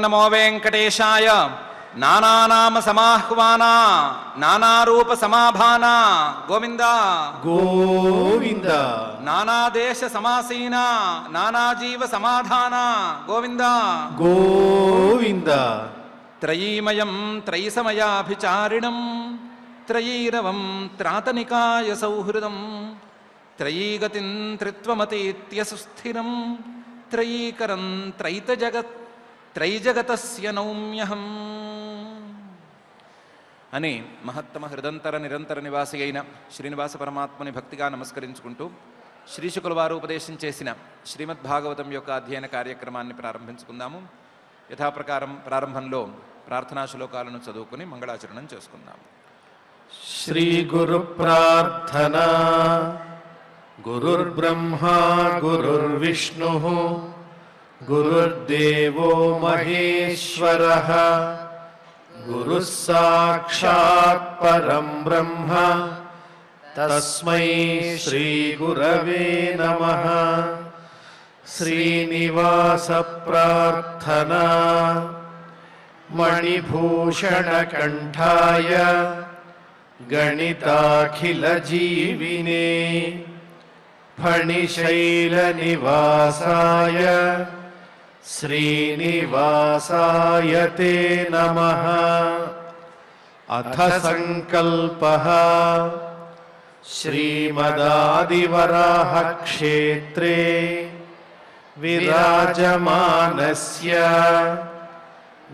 నమో వెంకటేశాయ. నానానామ సమాహ్వాన నానారూప సమాభాన గోవింద గోవింద. నానాదేశ సమాసీన నానాజీవ సమాధాన గోవింద గోవింద. త్రయీమయం త్రైసమయాభిచారిణం త్రయీరవం త్రాతనికాయ సౌహృదం త్రయీగతిం త్రిత్వమతీత్య సుస్థిరం త్రయీకరం త్రైజగతస్య నౌమ్యహం అని మహత్తమ హృదంతర నిరంతర నివాసి అయిన శ్రీనివాస పరమాత్మని భక్తిగా నమస్కరించుకుంటూ శ్రీశుకుల వారు ఉపదేశం చేసిన శ్రీమద్భాగవతం యొక్క అధ్యయన కార్యక్రమాన్ని ప్రారంభించుకుందాము. యథాప్రకారం ప్రారంభంలో ప్రార్థనా శ్లోకాలను చదువుకుని మంగళాచరణం చేసుకుందాము. శ్రీ గురు ప్రార్థన. గురుర్బ్రహ్మా గురుర్విష్ణు గురుర్దేవో మహేశ్వరః గురుః సాక్షాత్ పరం బ్రహ్మ తస్మై శ్రీ గురవే నమః. శ్రీనివాస ప్రార్థనా. మణిభూషణ కంఠాయ గణితాఖిల జీవినే ఫణిశైల నివాసాయ శ్రీనివాసాయ తే నమః. అథ సంకల్పః. శ్రీమదాదివరాహ క్షేత్రే విరాజమానస్య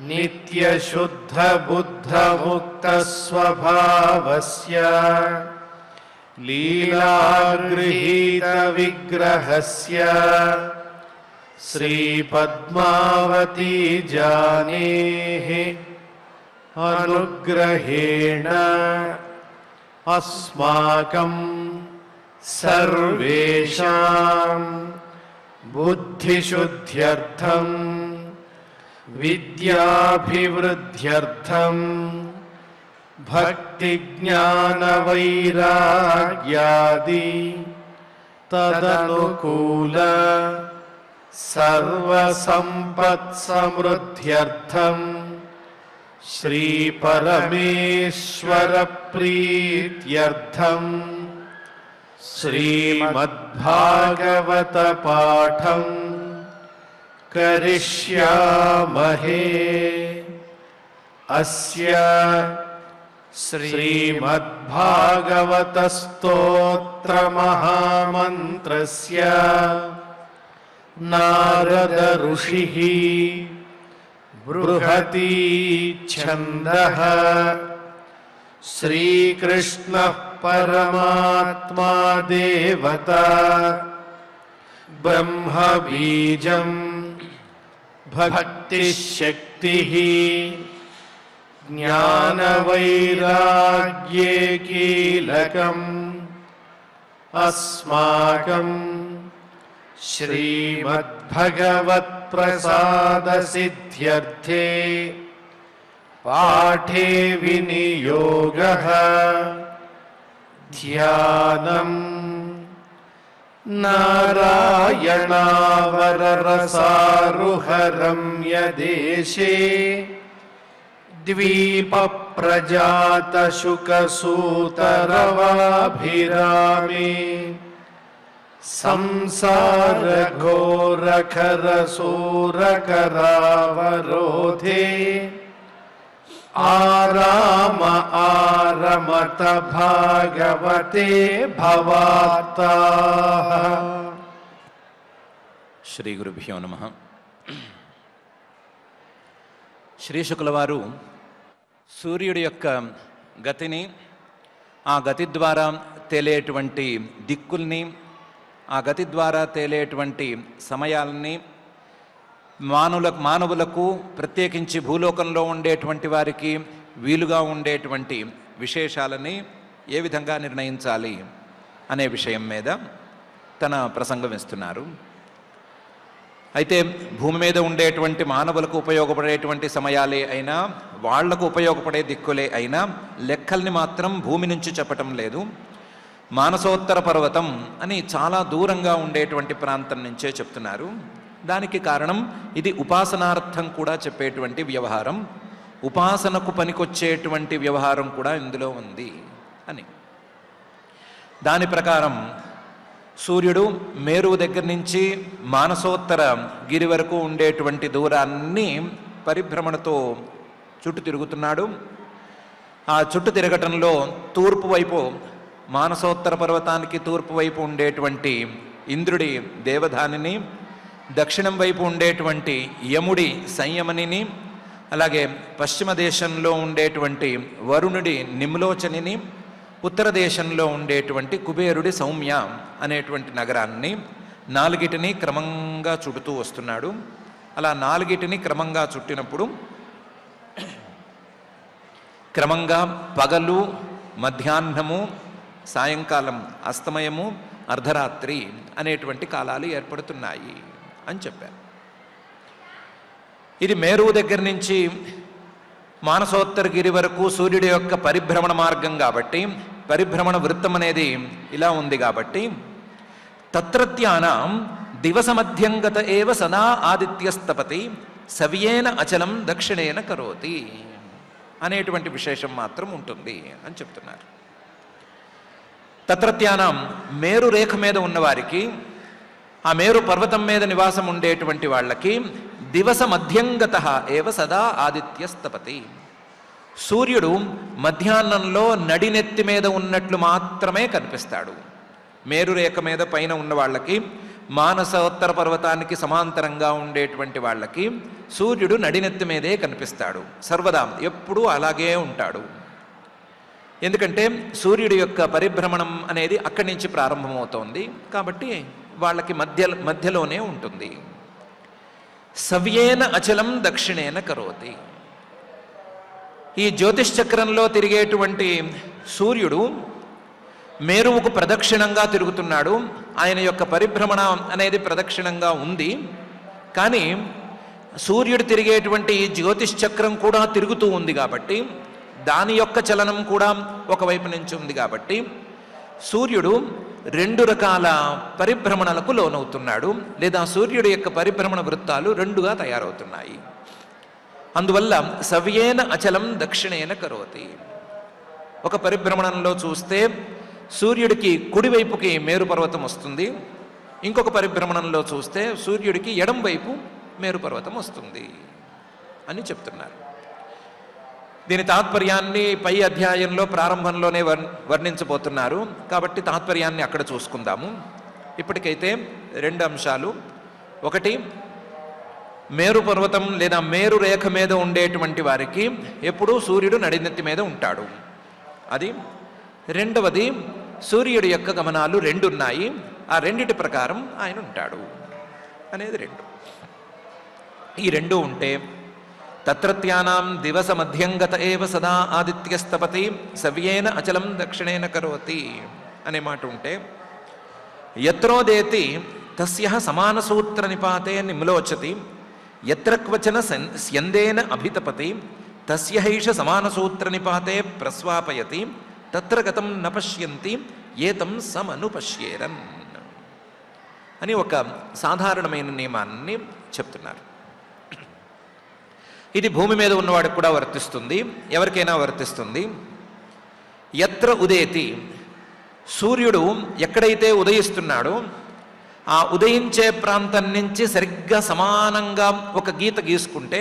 నిత్యశుద్ధ బుద్ధ ముక్త స్వభావస్య లీలాగృహీత విగ్రహస్య శ్రీ పద్మావతీ జానేః అనుగ్రహేణ అస్మాకం సర్వేషాం బుద్ధిశుద్ధ్యర్థం విద్యాభివృద్ధ్యర్థం భక్తి జ్ఞాన వైరాగ్యాది తదనుకూల సర్వసంపత్ సమృద్ధ్యర్థం శ్రీ పరమేశ్వర ప్రీత్యర్థం శ్రీమద్భాగవత పాఠం కరిష్యామహే. అస్య శ్రీమద్భాగవత స్తోత్ర మహామంత్రస్య నారద ఋషిః బృహతి ఛందః శ్రీకృష్ణః పరమాత్మా దేవతా బ్రహ్మ బీజం భక్తిశక్తిః జ్ఞానవైరాగ్యే కీలకం అస్మాకం శ్రీమద్భగవత్ప్రసాదసిద్ధ్యర్థే పాఠే వినియోగః. ధ్యానం నారాయణావరరసారుహరమ్యదేశే ద్వీపప్రజాతశుకసూతరవాభిరామే సంసారఘోరఖరసూరకరావరోధే ఆరామ ఆరమత భాగవతే భవార్తాః. శ్రీ గురుభ్యో నమః. శ్రీశుకుల వారు సూర్యుడి యొక్క గతిని, ఆ గతి ద్వారా తేలేటువంటి దిక్కుల్ని, ఆ గతి ద్వారా తేలేటువంటి సమయాలని, మానవులకు ప్రత్యేకించి భూలోకంలో ఉండేటువంటి వారికి వీలుగా ఉండేటువంటి విశేషాలని ఏ విధంగా నిర్ణయించాలి అనే విషయం మీద తన ప్రసంగం ఇస్తున్నారు. అయితే భూమి మీద ఉండేటువంటి మానవులకు ఉపయోగపడేటువంటి సమయాలే అయినా, వాళ్లకు ఉపయోగపడే దిక్కులే అయినా లెక్కల్ని మాత్రం భూమి నుంచి చెప్పటం లేదు. మానసోత్తర పర్వతం అని చాలా దూరంగా ఉండేటువంటి ప్రాంతం నుంచే చెప్తున్నారు. దానికి కారణం ఇది ఉపాసనార్థం కూడా చెప్పేటువంటి వ్యవహారం, ఉపాసనకు పనికొచ్చేటువంటి వ్యవహారం కూడా ఇందులో ఉంది అని. దాని ప్రకారం సూర్యుడు మేరువు దగ్గర నుంచి మానసోత్తర గిరి వరకు ఉండేటువంటి దూరాన్ని పరిభ్రమణతో చుట్టూ తిరుగుతున్నాడు. ఆ చుట్టూ తిరగటంలో తూర్పు వైపు, మానసోత్తర పర్వతానికి తూర్పు వైపు ఉండేటువంటి ఇంద్రుడి దేవధానిని, దక్షిణం వైపు ఉండేటువంటి యముడి సంయమనిని, అలాగే పశ్చిమ దేశంలో ఉండేటువంటి వరుణుడి నిమ్లోచనిని, ఉత్తర దేశంలో ఉండేటువంటి కుబేరుడి సౌమ్య అనేటువంటి నగరాన్ని, నాలుగిటిని క్రమంగా చుడుతూ వస్తున్నాడు. అలా నాలుగిటిని క్రమంగా చుట్టినప్పుడు క్రమంగా పగలు, మధ్యాహ్నము, సాయంకాలం, అస్తమయము, అర్ధరాత్రి అనేటువంటి కాలాలు ఏర్పడుతున్నాయి అని చెప్పారు. ఇది మేరువు దగ్గర నుంచి మానసోత్తర గిరి వరకు సూర్యుడి యొక్క పరిభ్రమణ మార్గం కాబట్టి, పరిభ్రమణ వృత్తం అనేది ఇలా ఉంది కాబట్టి, తత్రత్యానాం దివసమధ్యంగత ఏవ సదా ఆదిత్యస్తపతి సవ్యేన అచలం దక్షిణేన కరోతి అనేటువంటి విశేషం మాత్రం ఉంటుంది అని చెప్తున్నారు. తత్రత్యానం మేరు రేఖ మీద ఉన్నవారికి, ఆ మేరు పర్వతం మీద నివాసం ఉండేటువంటి వాళ్ళకి దివస మధ్యంగత ఏవ సదా ఆదిత్యస్తపతి, సూర్యుడు మధ్యాహ్నంలో నడినెత్తి మీద ఉన్నట్లు మాత్రమే కనిపిస్తాడు. మేరు రేఖ మీద పైన ఉన్న వాళ్ళకి, మానసోత్తర పర్వతానికి సమాంతరంగా ఉండేటువంటి వాళ్ళకి సూర్యుడు నడినెత్తి మీదే కనిపిస్తాడు. సర్వదా ఎప్పుడూ అలాగే ఉంటాడు. ఎందుకంటే సూర్యుడి యొక్క పరిభ్రమణం అనేది అక్కడి నుంచి ప్రారంభమవుతోంది కాబట్టి వాళ్ళకి మధ్యలోనే ఉంటుంది. సవ్యేన అచలం దక్షిణేన కరోతి. ఈ జ్యోతిష్చక్రంలో తిరిగేటువంటి సూర్యుడు మేరువుకు ప్రదక్షిణంగా తిరుగుతున్నాడు. ఆయన యొక్క పరిభ్రమణ అనేది ప్రదక్షిణంగా ఉంది. కానీ సూర్యుడు తిరిగేటువంటి జ్యోతిష్చక్రం కూడా తిరుగుతూ ఉంది కాబట్టి, దాని యొక్క చలనం కూడా ఒకవైపు నుంచి ఉంది కాబట్టి, సూర్యుడు రెండు రకాల పరిభ్రమణలకు లోనవుతున్నాడు, లేదా సూర్యుడి యొక్క పరిభ్రమణ వృత్తాలు రెండుగా తయారవుతున్నాయి. అందువల్ల సవ్యేన అచలం దక్షిణేన కరోతి. ఒక పరిభ్రమణంలో చూస్తే సూర్యుడికి కుడివైపుకి మేరు పర్వతం వస్తుంది, ఇంకొక పరిభ్రమణంలో చూస్తే సూర్యుడికి ఎడం వైపు మేరు పర్వతం వస్తుంది అని చెప్తున్నారు. దీని తాత్పర్యాన్ని పై అధ్యాయంలో ప్రారంభంలోనే వర్ణించబోతున్నారు కాబట్టి తాత్పర్యాన్ని అక్కడ చూసుకుందాము. ఇప్పటికైతే రెండు అంశాలు. ఒకటి, మేరు పర్వతం లేదా మేరు రేఖ మీద ఉండేటువంటి వారికి ఎప్పుడూ సూర్యుడు నడినెత్తి మీద ఉంటాడు, అది. రెండవది, సూర్యుడి యొక్క గమనాలు రెండు ఉన్నాయి, ఆ రెండిటి ప్రకారం ఆయన ఉంటాడు అనేది రెండు. ఈ రెండు ఉంటే తత్రత్యానాం దివస మధ్యంగత ఏవ సదా ఆదిత్యస్తపతి సవ్యేన అచలం దక్షిణేన కరోతి అనే మాట ఉంటే, యత్రోదేతి తస్య సమానసూత్ర నిపాతే నిమ్లోచతి యత్ర క్వచన స్యందేన అభితపతి తస్య హైష సమానసూత్ర నిపాతే ప్రస్వాపయతి తత్ర గతం న పశ్యంతి ఏతం సమనుపశ్యేరన్ అని ఒక సాధారణమైన నియమాన్ని చెప్తున్నారు. ఇది భూమి మీద ఉన్నవాడికి కూడా వర్తిస్తుంది, ఎవరికైనా వర్తిస్తుంది. యత్ర ఉదేతి, సూర్యుడు ఎక్కడైతే ఉదయిస్తున్నాడో ఆ ఉదయించే ప్రాంతం నుంచి సరిగ్గా సమానంగా ఒక గీత గీసుకుంటే,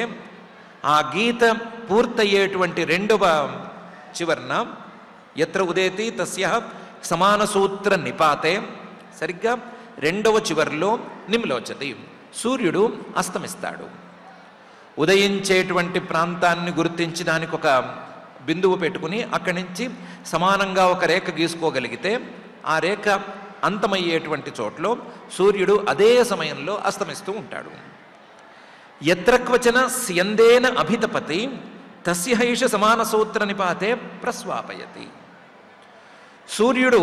ఆ గీత పూర్తయ్యేటువంటి రెండవ చివరన యత్ర ఉదేతి తస్య సమానసూత్ర నిపాతే, సరిగ్గా రెండవ చివరిలో నిమ్లోచతి, సూర్యుడు అస్తమిస్తాడు. ఉదయించేటువంటి ప్రాంతాన్ని గుర్తించి దానికి ఒక బిందువు పెట్టుకుని అక్కడి నుంచి సమానంగా ఒక రేఖ గీసుకోగలిగితే, ఆ రేఖ అంతమయ్యేటువంటి చోట్లో సూర్యుడు అదే సమయంలో అస్తమిస్తూ ఉంటాడు. యత్ర క్వచన స్యందేన అభితపతి తస్య హైష సమానసూత్ర నిపాతే ప్రస్వాపయతి. సూర్యుడు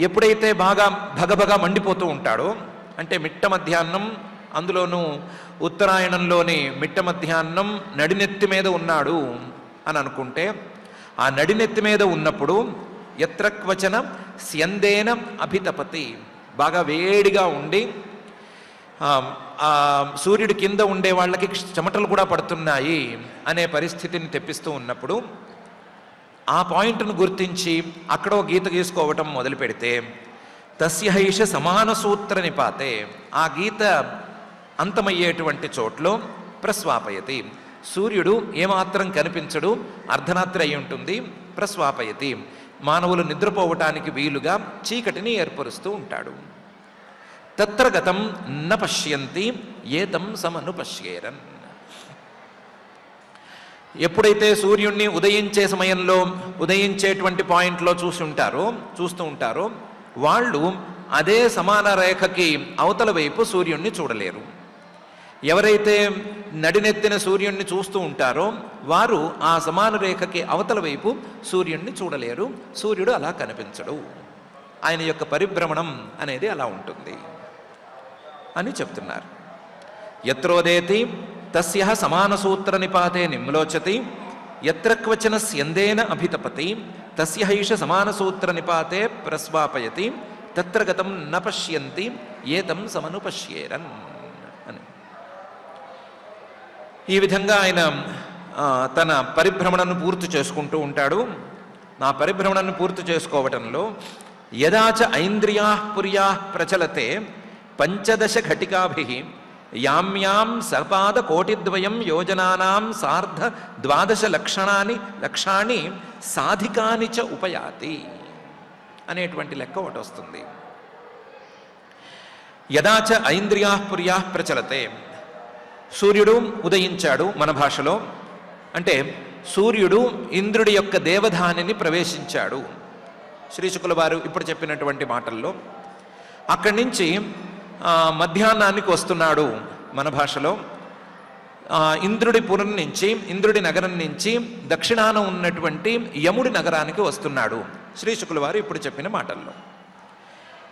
ఎప్పుడైతే బాగా భగభగ మండిపోతూ ఉంటాడో, అంటే మిట్ట మధ్యాహ్నం, అందులోనూ ఉత్తరాయణంలోని మిట్ట మధ్యాహ్నం నడినెత్తి మీద ఉన్నాడు అని అనుకుంటే, ఆ నడినెత్తి మీద ఉన్నప్పుడు యత్ర క్వచన స్యందేన అభితపతి, బాగా వేడిగా ఉండి ఆ సూర్యుడి కింద ఉండే వాళ్ళకి చెమటలు కూడా పడుతున్నాయి అనే పరిస్థితిని తెప్పిస్తూ ఉన్నప్పుడు ఆ పాయింట్ను గుర్తించి అక్కడ ఒక గీత గీసుకోవటం మొదలు పెడితే తస్యహైష సమాన సూత్ర నిపాతే, ఆ గీత అంతమయ్యేటువంటి చోట్లో ప్రస్వాపయతి, సూర్యుడు ఏమాత్రం కనిపించడు, అర్ధరాత్రి అయి ఉంటుంది. ప్రస్వాపయతి, మానవులు నిద్రపోవటానికి వీలుగా చీకటిని ఏర్పరుస్తూ ఉంటాడు. తత్ర గతం న పశ్యంతి ఏతం సమను పశ్యేరన్. ఎప్పుడైతే సూర్యుణ్ణి ఉదయించే సమయంలో ఉదయించేటువంటి పాయింట్లో చూస్తూ ఉంటారో వాళ్ళు అదే సమాన రేఖకి అవతల వైపు సూర్యుణ్ణి చూడలేరు. ఎవరైతే నడినెత్తిన సూర్యుణ్ణి చూస్తూ ఉంటారో వారు ఆ సమాన రేఖకి అవతల వైపు సూర్యుణ్ణి చూడలేరు. సూర్యుడు అలా కనిపించడు, ఆయన యొక్క పరిభ్రమణం అనేది అలా ఉంటుంది అని చెప్తున్నారు. యత్రోదేతి తస్య సమాన సూత్ర నిపాతే నిమ్లోచతి, యత్ర క్వచన స్యందేన అభితపతి తస్య హైష సమాన సూత్ర నిపాతే ప్రస్వాపయతి తత్ర గతం న పశ్యంతి ఏతం సమను పశ్యేరన్ అని. ఈ విధంగా ఆయన తన పరిభ్రమణను పూర్తి చేసుకుంటూ ఉంటాడు. నా పరిభ్రమణను పూర్తి చేసుకోవటంలో యదాచ ఐంద్రియా పుర్యా ప్రచలతే పంచదశ ఘటికాభిః యామ్యాం సపాద కోటిద్వయం యోజనానాం సార్ధ ద్వాదశ లక్షాణి సాధికాని చ ఉపయాతి అనేటువంటి లెక్క ఒకటి వస్తుంది. యదాచ ఐంద్రియా పుర్యా ప్రచలతే, సూర్యుడు ఉదయించాడు మన భాషలో అంటే సూర్యుడు ఇంద్రుడి యొక్క దేవధానిని ప్రవేశించాడు. శ్రీశుకుల వారు ఇప్పుడు చెప్పినటువంటి మాటల్లో అక్కడి నుంచి మధ్యాహ్నానికి వస్తున్నాడు మన భాషలో. ఇంద్రుడి పురం నుంచి, ఇంద్రుడి నగరం నుంచి దక్షిణాన ఉన్నటువంటి యముడి నగరానికి వస్తున్నాడు శ్రీశుకుల వారు ఇప్పుడు చెప్పిన మాటల్లో.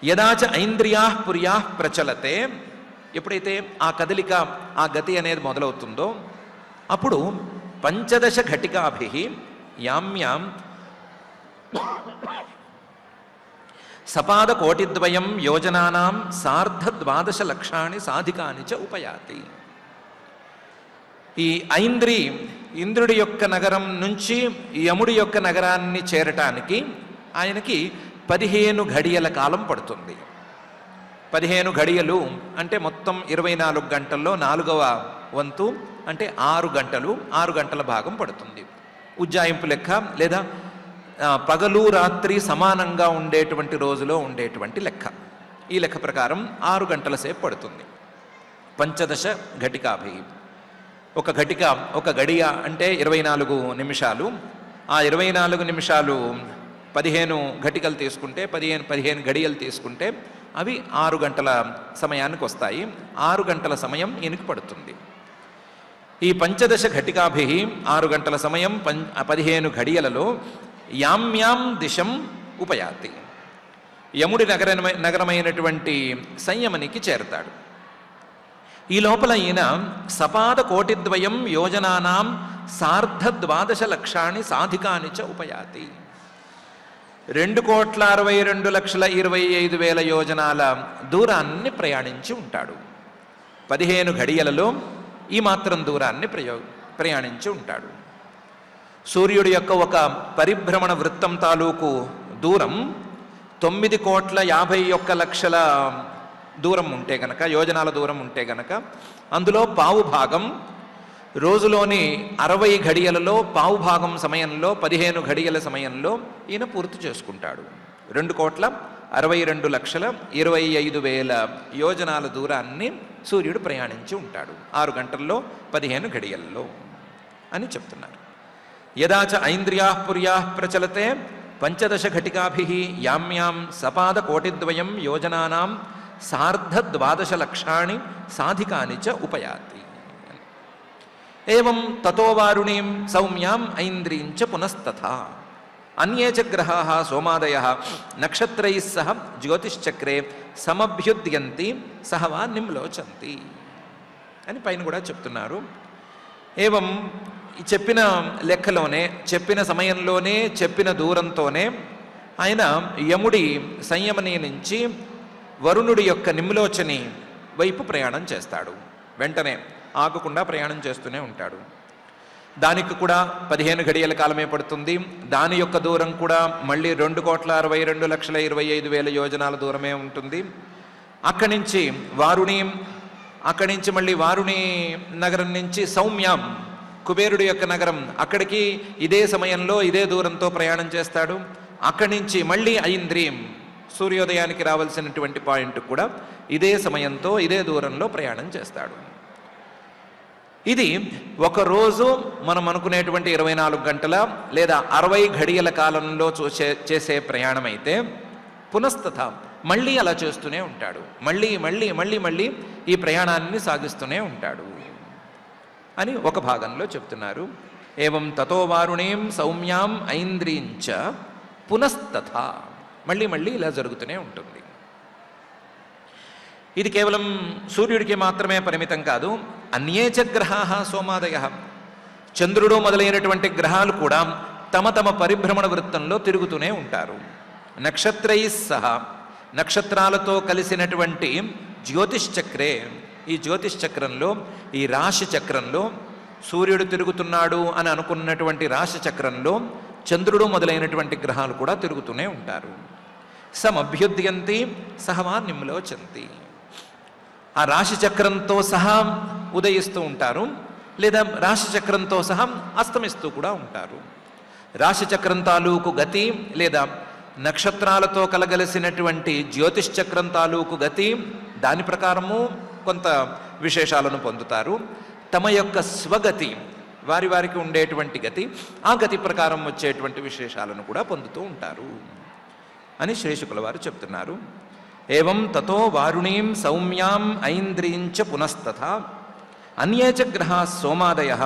యదాచ ఐంద్రియా పుర్యా ప్రచలతే, ఎప్పుడైతే ఆ కదలిక ఆ గతి అనేది మొదలవుతుందో అప్పుడు పంచదశ ఘటికాభిః యామ్యాం సపాద కోటిద్వయం యోజనానాం సార్ధ ద్వాదశ లక్షాణి సాధికాని చ ఉపయాతి. ఈ ఇంద్రుడి యొక్క నగరం నుంచి యముడి యొక్క నగరాన్ని చేరటానికి ఆయనకి 15 ఘడియల కాలం పడుతుంది. 15 ఘడియలు అంటే మొత్తం 24 గంటల్లో 4వ వంతు అంటే 6 గంటలు, 6 గంటల భాగం పడుతుంది. ఉజ్జాయింపు లెక్క లేదా పగలు రాత్రి సమానంగా ఉండేటువంటి రోజులో ఉండేటువంటి లెక్క. ఈ లెక్క ప్రకారం 6 గంటల సేపు పడుతుంది. పంచదశ ఘటికాభి, ఒక ఘటిక ఒక గడియ అంటే 24 నిమిషాలు. ఆ 24 నిమిషాలు 15 ఘటికలు తీసుకుంటే 15 గడియలు తీసుకుంటే అవి 6 గంటల సమయానికి వస్తాయి. 6 గంటల సమయం ఈయనకి పడుతుంది. ఈ పంచదశ ఘటికాభి 6 గంటల సమయం 15 ఘడియలలో యామ్యాం దిశం ఉపయాతి, యముడి నగరమైనటువంటి సంయమనికి చేరతాడు. ఈ లోపల ఈయన సపాద కోటిద్వయం యోజనానాం సార్ధ ద్వాదశ లక్షాణి సాధికాని చ ఉపయాతి, 2,62,25,000 యోజనాల దూరాన్ని ప్రయాణించి ఉంటాడు. 15 ఘడియలలో ఈ మాత్రం దూరాన్ని ప్రయాణించి ఉంటాడు. సూర్యుడి యొక్క ఒక పరిభ్రమణ వృత్తం తాలూకు దూరం 9,51,00,000 దూరం ఉంటే గనక, యోజనాల దూరం ఉంటే గనక అందులో పావు భాగం రోజులోని 60 ఘడియలలో పావు భాగం సమయంలో 15 ఘడియల సమయంలో ఈయన పూర్తి చేసుకుంటాడు. 2,62,25,000 యోజనాల దూరాన్ని సూర్యుడు ప్రయాణించి ఉంటాడు 6 గంటల్లో 15 ఘడియల్లో అని చెప్తున్నారు. యదాచ ఐంద్రియా పుర్యా ప్రచలతే పంచదశ ఘటికాభిః యామ్యాం సపాద కోటిద్వయం యోజనానాం సార్ధ ద్వాదశ లక్షాణి సాధికాని చ ఉపయాతి. ఏవం తతో వారుణీం సౌమ్యాం ఐంద్రీం చ పునస్తథా అన్యే చ గ్రహాః సోమాదయః నక్షత్రైః సహ జ్యోతిశ్చక్రే సమభ్యుద్యంతి సహ వా నిమ్లోచంతి అని పైన కూడా చెప్తున్నారు. ఏవం చెప్పిన లెక్కలోనే, చెప్పిన సమయంలోనే, చెప్పిన దూరంతోనే ఆయన యముడి సంయమని నుంచి వరుణుడి యొక్క నిమ్లోచని వైపు ప్రయాణం చేస్తాడు. వెంటనే ఆగకుండా ప్రయాణం చేస్తూనే ఉంటాడు. దానికి కూడా 15 ఘడియల కాలమే పడుతుంది. దాని యొక్క దూరం కూడా మళ్ళీ 2,62,25,000 యోజనాల దూరమే ఉంటుంది. అక్కడి నుంచి మళ్ళీ వారుణి నగరం నుంచి సౌమ్యం, కుబేరుడి యొక్క నగరం, అక్కడికి ఇదే సమయంలో ఇదే దూరంతో ప్రయాణం చేస్తాడు. అక్కడి నుంచి మళ్ళీ ఐంద్రీం, సూర్యోదయానికి రావాల్సినటువంటి పాయింట్ కూడా ఇదే సమయంతో ఇదే దూరంలో ప్రయాణం చేస్తాడు. ఇది ఒకరోజు మనం అనుకునేటువంటి 24 గంటల లేదా 60 ఘడియల కాలంలో చేసే ప్రయాణం అయితే పునస్తథ మళ్ళీ అలా చేస్తూనే ఉంటాడు. మళ్ళీ మళ్ళీ మళ్ళీ మళ్ళీ ఈ ప్రయాణాన్ని సాగిస్తూనే ఉంటాడు అని ఒక భాగంలో చెప్తున్నారు. ఏవం తతో వారుణీం సౌమ్యాం ఐంద్రీంచ పునస్తథ, మళ్ళీ మళ్ళీ ఇలా జరుగుతూనే ఉంటుంది. ఇది కేవలం సూర్యుడికి మాత్రమే పరిమితం కాదు. అన్యేచ గ్రహాః సోమాదయ, చంద్రుడు మొదలైనటువంటి గ్రహాలు కూడా తమ తమ పరిభ్రమణ వృత్తంలో తిరుగుతూనే ఉంటారు. నక్షత్రైః సహ, నక్షత్రాలతో కలిసినటువంటి జ్యోతిశ్చక్రే, ఈ జ్యోతిశ్చక్రంలో, ఈ రాశి చక్రంలో సూర్యుడు తిరుగుతున్నాడు అని అనుకున్నటువంటి రాశి చక్రంలో చంద్రుడు మొదలైనటువంటి గ్రహాలు కూడా తిరుగుతూనే ఉంటారు. సమభ్యుద్యంతి సహవా నిమ్లోచంతి, ఆ రాశి చక్రంతో సహా ఉదయిస్తూ ఉంటారు, లేదా రాశి చక్రంతో సహా అస్తమిస్తూ కూడా ఉంటారు. రాశి చక్రం తాలూకు గతి లేదా నక్షత్రాలతో కలగలిసినటువంటి జ్యోతిశ్చక్రం తాలూకు గతి, దాని ప్రకారము కొంత విశేషాలను పొందుతారు. తమ యొక్క స్వగతి, వారికి ఉండేటువంటి గతి, ఆ గతి ప్రకారం వచ్చేటువంటి విశేషాలను కూడా పొందుతూ ఉంటారు అని శ్రీశుకుల వారు చెప్తున్నారు. ఏవం తతో వారుణీం సౌమ్యాం ఐంద్రీంచ పునస్తథ అన్యేచ గ్రహాः సోమాదయః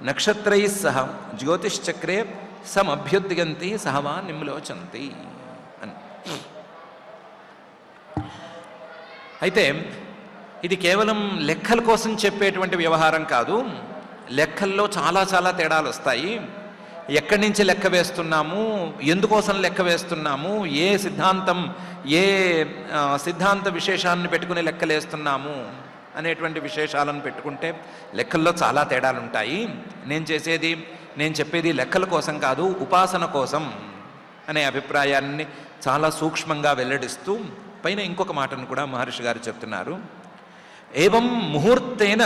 నక్షత్రైః సహ జ్యోతిశ్చక్రే సమభ్యుద్యంతి సహవా నిమ్లోచంతి అని. అయితే ఇది కేవలం లెక్కల కోసం చెప్పేటువంటి వ్యవహారం కాదు. లెక్కల్లో చాలా చాలా తేడాలు వస్తాయి. ఎక్కడి నుంచి లెక్క వేస్తున్నాము, ఎందుకోసం లెక్క వేస్తున్నాము, ఏ సిద్ధాంత విశేషాన్ని పెట్టుకుని లెక్కలేస్తున్నాము అనేటువంటి విశేషాలను పెట్టుకుంటే లెక్కల్లో చాలా తేడాలు ఉంటాయి. నేను చెప్పేది లెక్కల కోసం కాదు, ఉపాసన కోసం అనే అభిప్రాయాన్ని చాలా సూక్ష్మంగా వెల్లడిస్తూ పైన ఇంకొక మాటను కూడా మహర్షి గారు చెప్తున్నారు. ఏవం ముహూర్తేన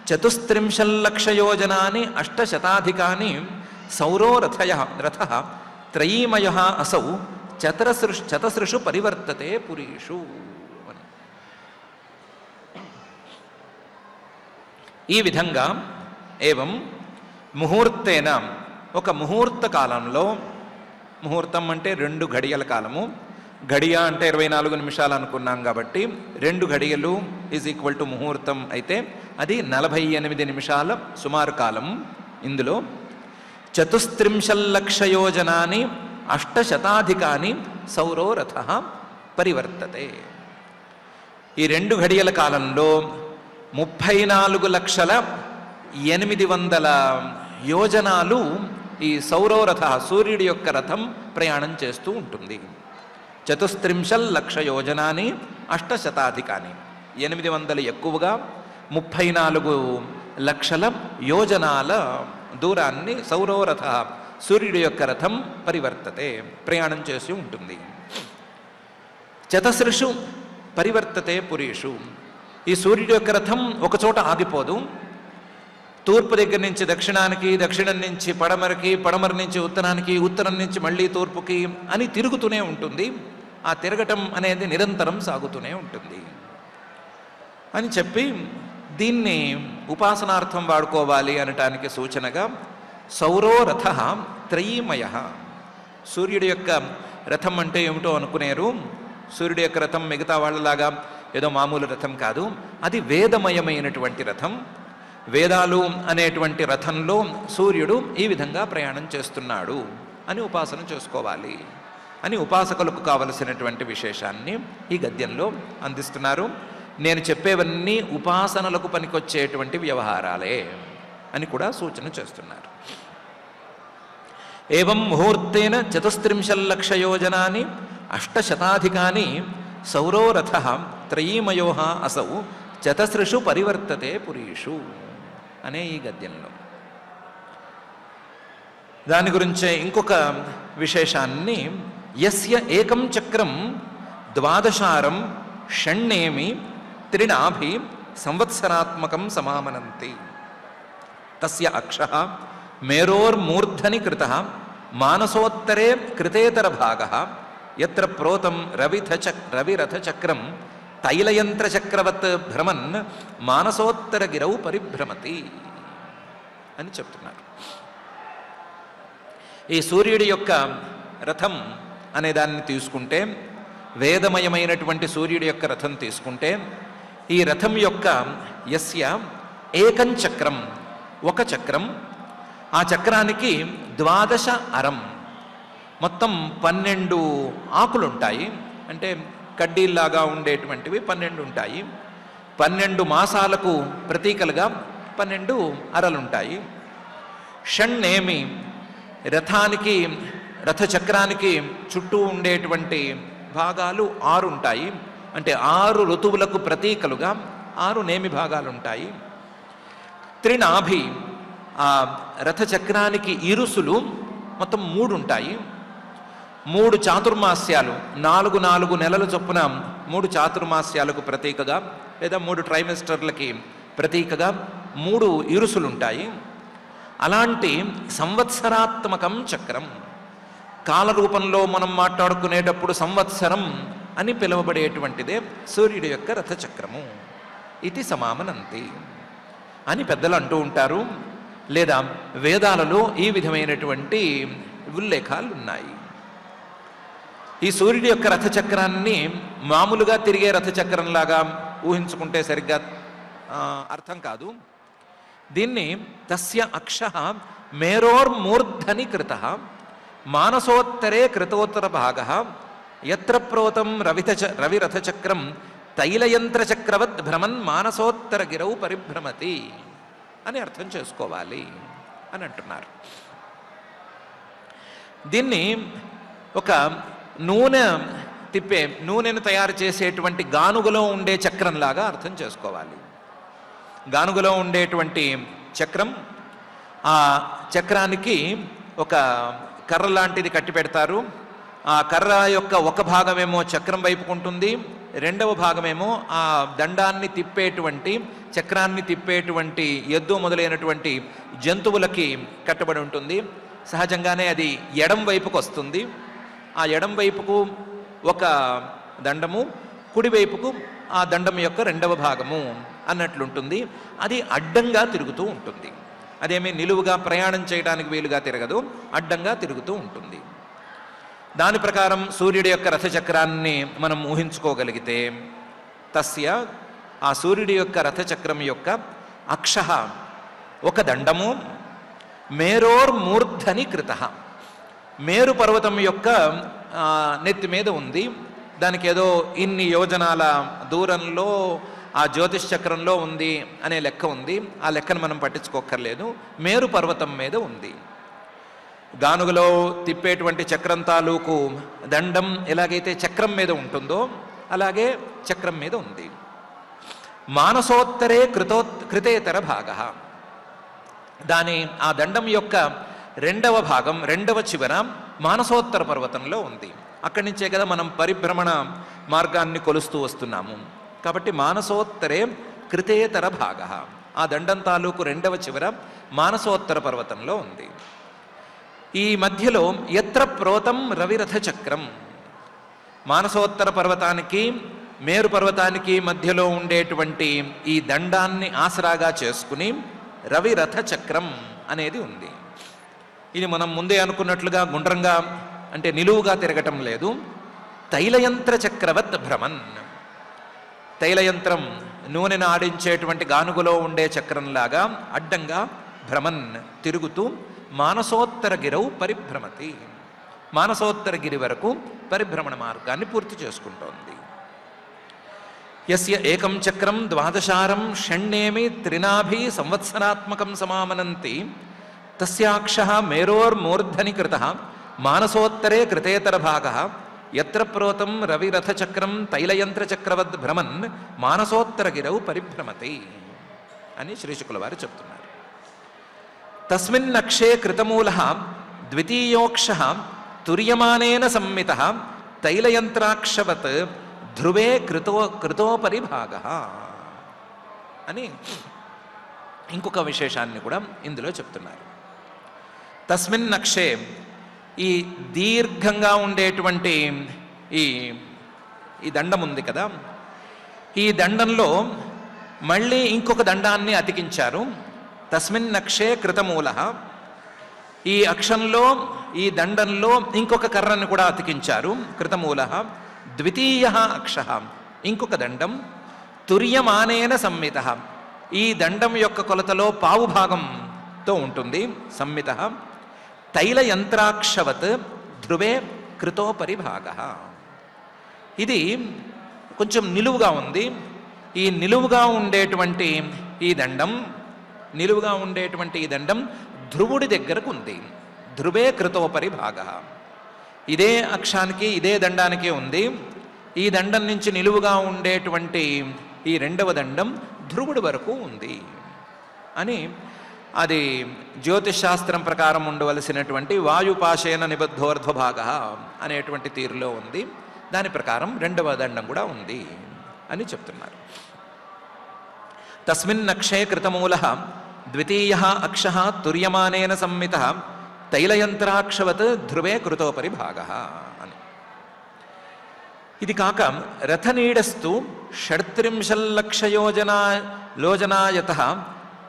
34 యోజనాని 800 సౌరో రథః త్రయీమయః అసౌ చతసృషు పరివర్తతే పురీషు అని. ఈ విధంగా ఏవం ముహూర్తేన, ఒక ముహూర్త కాలంలో, ముహూర్తం అంటే 2 ఘడియల కాలము, ఘడియ అంటే 24 నిమిషాలు అనుకున్నాం కాబట్టి 2 ఘడియలు ఈజ్ ఈక్వల్ టు ముహూర్తం అయితే అది 48 నిమిషాల సుమారు కాలం. ఇందులో 34 యోజనాని 800 సౌరో రథః పరివర్తతే. ఈ 2 ఘడియల కాలంలో 34,800,000 యోజనాలు ఈ సౌరోరథ, సూర్యుడి యొక్క రథం ప్రయాణం చేస్తూ ఉంటుంది. 34 యోజనాని 800 800 ఎక్కువగా 34 లక్షల యోజనాల దూరాన్ని సౌరోరథ, సూర్యుడి యొక్క రథం పరివర్తతే, ప్రయాణం చేసి ఉంటుంది. చతసృషు పరివర్తతే పురీషు, ఈ సూర్యుడి యొక్క రథం ఒకచోట ఆగిపోదు. తూర్పు దగ్గర నుంచి దక్షిణానికి, దక్షిణం నుంచి పడమరకి, పడమర నుంచి ఉత్తరానికి, ఉత్తరం నుంచి మళ్ళీ తూర్పుకి అని తిరుగుతూనే ఉంటుంది. ఆ తిరగటం అనేది నిరంతరం సాగుతూనే ఉంటుంది అని చెప్పి దీన్ని ఉపాసనార్థం వాడుకోవాలి అనటానికి సూచనగా సౌరో రథ త్రయీమయ, సూర్యుడి యొక్క రథం అంటే ఏమిటో అనుకునేరు. సూర్యుడి యొక్క రథం మిగతా వాళ్ళలాగా ఏదో మామూలు రథం కాదు, అది వేదమయమైనటువంటి రథం. వేదాలు అనేటువంటి రథంలో సూర్యుడు ఈ విధంగా ప్రయాణం చేస్తున్నాడు అని ఉపాసన చేసుకోవాలి అని ఉపాసకులకు కావలసినటువంటి విశేషాన్ని ఈ గద్యంలో అందిస్తున్నారు. నేను చెప్పేవన్నీ ఉపాసనలకు పనికొచ్చేటువంటి వ్యవహారాలే అని కూడా సూచన చేస్తున్నారు. ఏవం ముహూర్తేన 34 యోజనాని 800 సౌరో రథ త్రయీమయో అసౌ చతసృషు పరివర్తతే పురీషు అనే ఈ గద్యంలో. దాని గురించే ఇంకొక విశేషాన్ని, యస్య ఏకం చక్రం ద్వాదశారం షణ్ణేమి త్రినాభి సంవత్సరాత్మకం సమామనంతి తస్య అక్షః మేరోర్మూర్ధని కృతః మానసోత్తరే కృతేతర భాగః యత్ర ప్రోతం రవిరథచక్రం తైలయంత్రచక్రవత్ భ్రమన్ మానసోత్తర గిరౌ పరిభ్రమతి అని చెప్తున్నారు. ఈ సూర్యుడి యొక్క రథం అనే దాన్ని తీసుకుంటే, వేదమయమైనటువంటి సూర్యుడి యొక్క రథం తీసుకుంటే, ఈ రథం యొక్క యస్య ఏకం చక్రం, ఒక చక్రం, ఆ చక్రానికి 12 అరం, మొత్తం 12 ఆకులుంటాయి. అంటే కడ్డీల్లాగా ఉండేటువంటివి 12 ఉంటాయి. 12 మాసాలకు ప్రతీకలుగా 12 అరలుంటాయి. షణ్ణేమి, రథానికి రథచక్రానికి చుట్టూ ఉండేటువంటి భాగాలు 6 ఉంటాయి. అంటే 6 ఋతువులకు ప్రతీకలుగా 6 నేమి భాగాలు ఉంటాయి. త్రినాభి, ఆ రథచక్రానికి ఇరుసులు మొత్తం 3 ఉంటాయి. 3 చాతుర్మాస్యాలు, 4 నెలల చొప్పున 3 చాతుర్మాస్యాలకు ప్రతీకగా, లేదా 3 ట్రైమెస్టర్లకి ప్రతీకగా 3 ఇరుసులుంటాయి. అలాంటి సంవత్సరాత్మకం చక్రం, కాలరూపంలో మనం మాట్లాడుకునేటప్పుడు సంవత్సరం అని పిలువబడేటువంటిదే సూర్యుడి యొక్క రథచక్రము. ఇది సమామనంతి అని పెద్దలు అంటూ ఉంటారు. లేదా వేదాలలో ఈ విధమైనటువంటి ఉల్లేఖాలు ఉన్నాయి. ఈ సూర్యుడి యొక్క రథచక్రాన్ని మామూలుగా తిరిగే రథచక్రంలాగా ఊహించుకుంటే సరిగ్గా అర్థం కాదు. దీన్ని తస్య అక్షః మేరోర్మూర్ధని కృతః మానసోత్తరే కృతోత్తర భాగః యత్ర ప్రోతం రవిరథచక్రం తైలయంత్రచక్రవత్ భ్రమన్ మానసోత్తర గిరౌ పరిభ్రమతి అని అర్థం చేసుకోవాలి అని అంటున్నారు. దీన్ని ఒక నూనెను తయారు చేసేటువంటి గానుగలో ఉండే చక్రంలాగా అర్థం చేసుకోవాలి. గానుగలో ఉండేటువంటి చక్రం, ఆ చక్రానికి ఒక కర్ర లాంటిది కట్టి పెడతారు. ఆ కర్ర యొక్క ఒక భాగమేమో చక్రం వైపుకుంటుంది, రెండవ భాగమేమో ఆ దండాన్ని తిప్పేటువంటి, చక్రాన్ని తిప్పేటువంటి ఎద్దు మొదలైనటువంటి జంతువులకి కట్టబడి ఉంటుంది. సహజంగానే అది ఎడం వైపుకు వస్తుంది. ఆ ఎడం వైపుకు ఒక దండము, కుడివైపుకు ఆ దండం యొక్క రెండవ భాగము అన్నట్లుంటుంది. అది అడ్డంగా తిరుగుతూ ఉంటుంది. అదేమీ నిలువుగా ప్రయాణం చేయడానికి వీలుగా తిరగదు, అడ్డంగా తిరుగుతూ ఉంటుంది. దాని ప్రకారం సూర్యుడి యొక్క రథచక్రాన్ని మనం ఊహించుకోగలిగితే, తస్య, ఆ సూర్యుడి యొక్క రథచక్రం యొక్క అక్షః, ఒక దండము, మేరోర్మూర్ధని కృతః, మేరు పర్వతం యొక్క నెత్తి మీద ఉంది. దానికి ఏదో ఇన్ని యోజనాల దూరంలో ఆ జ్యోతిష్ చక్రంలో ఉంది అనే లెక్క ఉంది. ఆ లెక్కను మనం పట్టించుకోక్కర్లేదు. మేరు పర్వతం మీద ఉంది. గానుగలో తిప్పేటువంటి చక్రం తాలూకు దండం ఎలాగైతే చక్రం మీద ఉంటుందో అలాగే చక్రం మీద ఉంది. మానసోత్తరే కృతేతర భాగః, దాని ఆ దండం యొక్క రెండవ భాగం, రెండవ చివర మానసోత్తర పర్వతంలో ఉంది. అక్కడి నుంచే కదా మనం పరిభ్రమణ మార్గాన్ని కొలుస్తూ వస్తున్నాము. కాబట్టి మానసోత్తరే కృతేతర భాగః, ఆ దండం తాలూకు రెండవ చివర మానసోత్తర పర్వతంలో ఉంది. ఈ మధ్యలో యత్ర ప్రోతం రవిరథ చక్రం, మానసోత్తర పర్వతానికి మేరు పర్వతానికి మధ్యలో ఉండేటువంటి ఈ దండాన్ని ఆసరాగా చేసుకుని రవిరథ చక్రం అనేది ఉంది. ఇది మనం ముందే అనుకున్నట్లుగా గుండ్రంగా అంటే నిలువుగా తిరగటం లేదు. తైలయంత్ర చక్రవత్ భ్రమన్, తైలయంత్రం నూనెను ఆడించేటువంటి గానుగులో ఉండే చక్రంలాగా అడ్డంగా భ్రమన్ తిరుగుతూ మానసోత్తర గిరౌ పరిభ్రమతి, మానసోత్తర గిరి వరకు పరిభ్రమణ మార్గాన్ని పూర్తి చేసుకుంటోంది. యస్య ఏకం చక్రం ద్వాదశారం షణ్ణేమి త్రినాభి సంవత్సరాత్మకం సమామనంతి తస్యాక్షః మేరోర్మూర్ధని కృతః మానసోత్తరే కృతేతర భాగః ఎత్ర ప్రోతం రవిరథచక్రం తైలయంత్రచక్రవద్ భ్రమన్ మానసోత్తరగిరౌ పరిభ్రమతి అని శ్రీశుకుల వారు చెప్తున్నారు. తస్మిన్నక్షే కృతమూల ద్వితీయోక్ష తుర్యమానేన సంమిత తైలయంత్రాక్షవత్ ధ్రువే కృతోపరి భాగ అని ఇంకొక విశేషాన్ని కూడా ఇందులో చెప్తున్నారు. తస్మిన్నక్షే, ఈ దీర్ఘంగా ఉండేటువంటి ఈ దండం ఉంది కదా, ఈ దండంలో మళ్ళీ ఇంకొక దండాన్ని అతికించారు. తస్మిన్నక్షే కృతమూల, ఈ అక్షంలో ఈ దండంలో ఇంకొక కర్రను కూడా అతికించారు. కృతమూల ద్వితీయ అక్ష, ఇంకొక దండం తుర్యమానేన సంమిత, ఈ దండం యొక్క కొలతలో పావు భాగంతో ఉంటుంది. సంమిత తైలయంత్రాక్షవత్ ధ్రువే కృతోపరి భాగ. ఇది కొంచెం నిలువుగా ఉంది. ఈ నిలువుగా ఉండేటువంటి ఈ దండం ధ్రువుడి దగ్గరకు ఉంది. ధ్రువే కృతోపరి భాగ, ఇదే అక్షానికి ఇదే దండానికి ఉంది. ఈ దండం నుంచి నిలువుగా ఉండేటువంటి ఈ రెండవ దండం ధ్రువుడి వరకు ఉంది అని, అది జ్యోతిషాస్త్రం ప్రకారం ఉండవలసినటువంటి వాయుపాశేన నిబద్ధోర్ధ్వభాగ అనేటువంటి తీరులో ఉంది. దాని ప్రకారం రెండవ దండం కూడా ఉంది అని చెప్తున్నారు. తస్మిన్నక్షే కృతమూల ద్వితీయ అక్ష తుర్యమానేన సంమిత తైలయంత్రాక్షవత్ ధ్రువే కృతోపరి భాగ అని. ఇది కాక రథనీడస్తు షడ్త్రింశల్లక్షయోజనాయత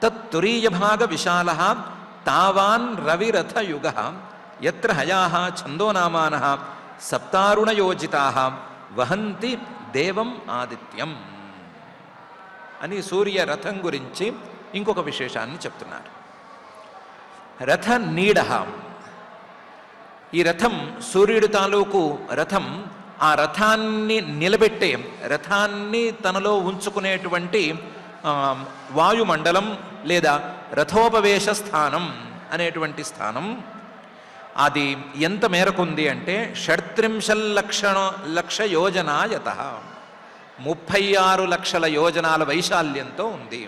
తత్తురీయభాగ విశాల తావాన్ రవిరథయుగ యత్ర హయాః ఛందోనామానః సప్తారుణయోజితాః వహంతి దేవం ఆదిత్యం అని సూర్య రథం గురించి ఇంకొక విశేషాన్ని చెప్తున్నారు. రథ నీడ, ఈ రథం సూర్యుడి తాలూకు రథం, ఆ రథాన్ని నిలబెట్టే, రథాన్ని తనలో ఉంచుకునేటువంటి వాయుమండలం లేదా రథోపవేశ స్థానం అనేటువంటి స్థానం, అది ఎంత మేరకుంది అంటే 36 యోజనాయత, 36 లక్షల యోజనాల వైశాల్యంతో ఉంది.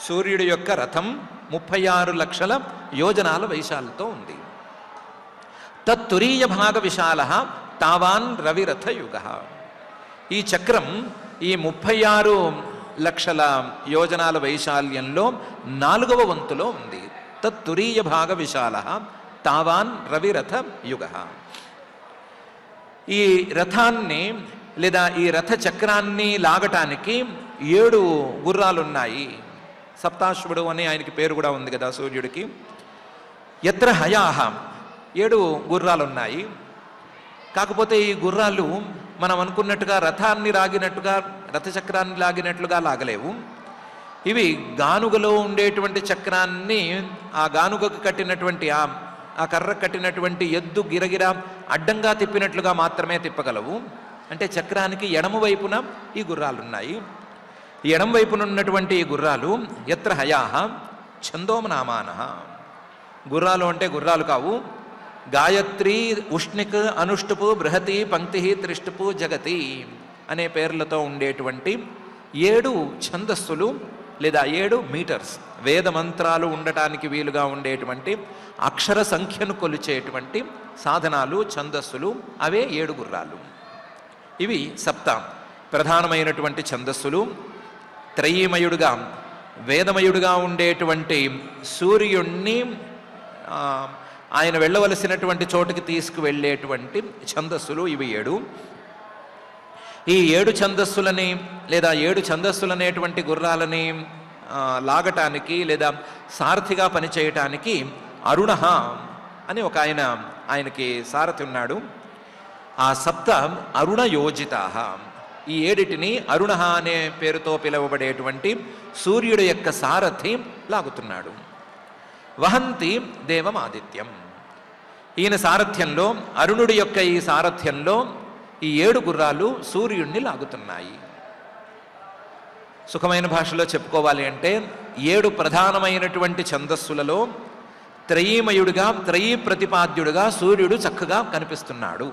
సూర్యుడి యొక్క రథం 36 లక్షల యోజనాల వైశాల్యంతో ఉంది. తత్తురీయ భాగ విశాల తావాన్ రవిరథయుగ, ఈ చక్రం ఈ 36 లక్షల యోజనాల వైశాల్యంలో 4వ వంతులో ఉంది. తత్తురీయ భాగ విశాల తావాన్ రవిరథ యుగ. ఈ రథాన్ని లేదా ఈ రథ చక్రాన్ని లాగటానికి 7 గుర్రాలున్నాయి. సప్తాశ్వుడు అని ఆయనకి పేరు కూడా ఉంది కదా సూర్యుడికి. యత్ర హయాహ, 7 గుర్రాలున్నాయి. కాకపోతే ఈ గుర్రాలు మనం అనుకున్నట్టుగా రథాన్ని లాగినట్టుగా, రథచక్రాన్ని లాగినట్లుగా లాగలేవు. ఇవి గానుగలో ఉండేటువంటి చక్రాన్ని ఆ గానుగకు కట్టినటువంటి ఆ కర్ర కట్టినటువంటి ఎద్దు గిరగిర అడ్డంగా తిప్పినట్లుగా మాత్రమే తిప్పగలవు. అంటే చక్రానికి ఎడమ వైపున ఈ గుర్రాలున్నాయి. ఈ ఎడమ వైపున ఉన్నటువంటి ఈ గుర్రాలు యత్ర హయాహ ఛందోమనామానః, గుర్రాలు అంటే గుర్రాలు కావు. గాయత్రి, ఉష్ణిక్, అనుష్టుపు, బృహతి, పంక్తి, త్రిష్టుపు, జగతి అనే పేర్లతో ఉండేటువంటి 7 ఛందస్సులు లేదా 7 మీటర్స్, వేద మంత్రాలు ఉండటానికి వీలుగా ఉండేటువంటి అక్షర సంఖ్యను కొలిచేటువంటి సాధనాలు, ఛందస్సులు, అవే 7 గుర్రాలు. ఇవి సప్త ప్రధానమైనటువంటి ఛందస్సులు. త్రయీమయుడుగా, వేదమయుడుగా ఉండేటువంటి సూర్యుణ్ణి ఆయన వెళ్ళవలసినటువంటి చోటుకి తీసుకువెళ్ళేటువంటి ఛందస్సులు ఇవి 7. ఈ 7 ఛందస్సులని లేదా 7 ఛందస్సులనేటువంటి గుర్రాలని లాగటానికి లేదా సారథిగా పనిచేయటానికి అరుణ అని ఒక ఆయనకి సారథి ఉన్నాడు. ఆ సప్త అరుణ యోజితాః, ఈ 7టిని అరుణ అనే పేరుతో పిలువబడేటువంటి సూర్యుడి యొక్క సారథి లాగుతున్నాడు. వహంతి దేవం ఆదిత్యం, ఈయన సారథ్యంలో, అరుణుడి యొక్క ఈ సారథ్యంలో ఈ 7 గుర్రాలు సూర్యుడిని లాగుతున్నాయి. సుఖమైన భాషలో చెప్పుకోవాలి అంటే 7 ప్రధానమైనటువంటి ఛందస్సులలో త్రయీమయుడిగా, త్రయీ ప్రతిపాద్యుడిగా సూర్యుడు చక్కగా కనిపిస్తున్నాడు.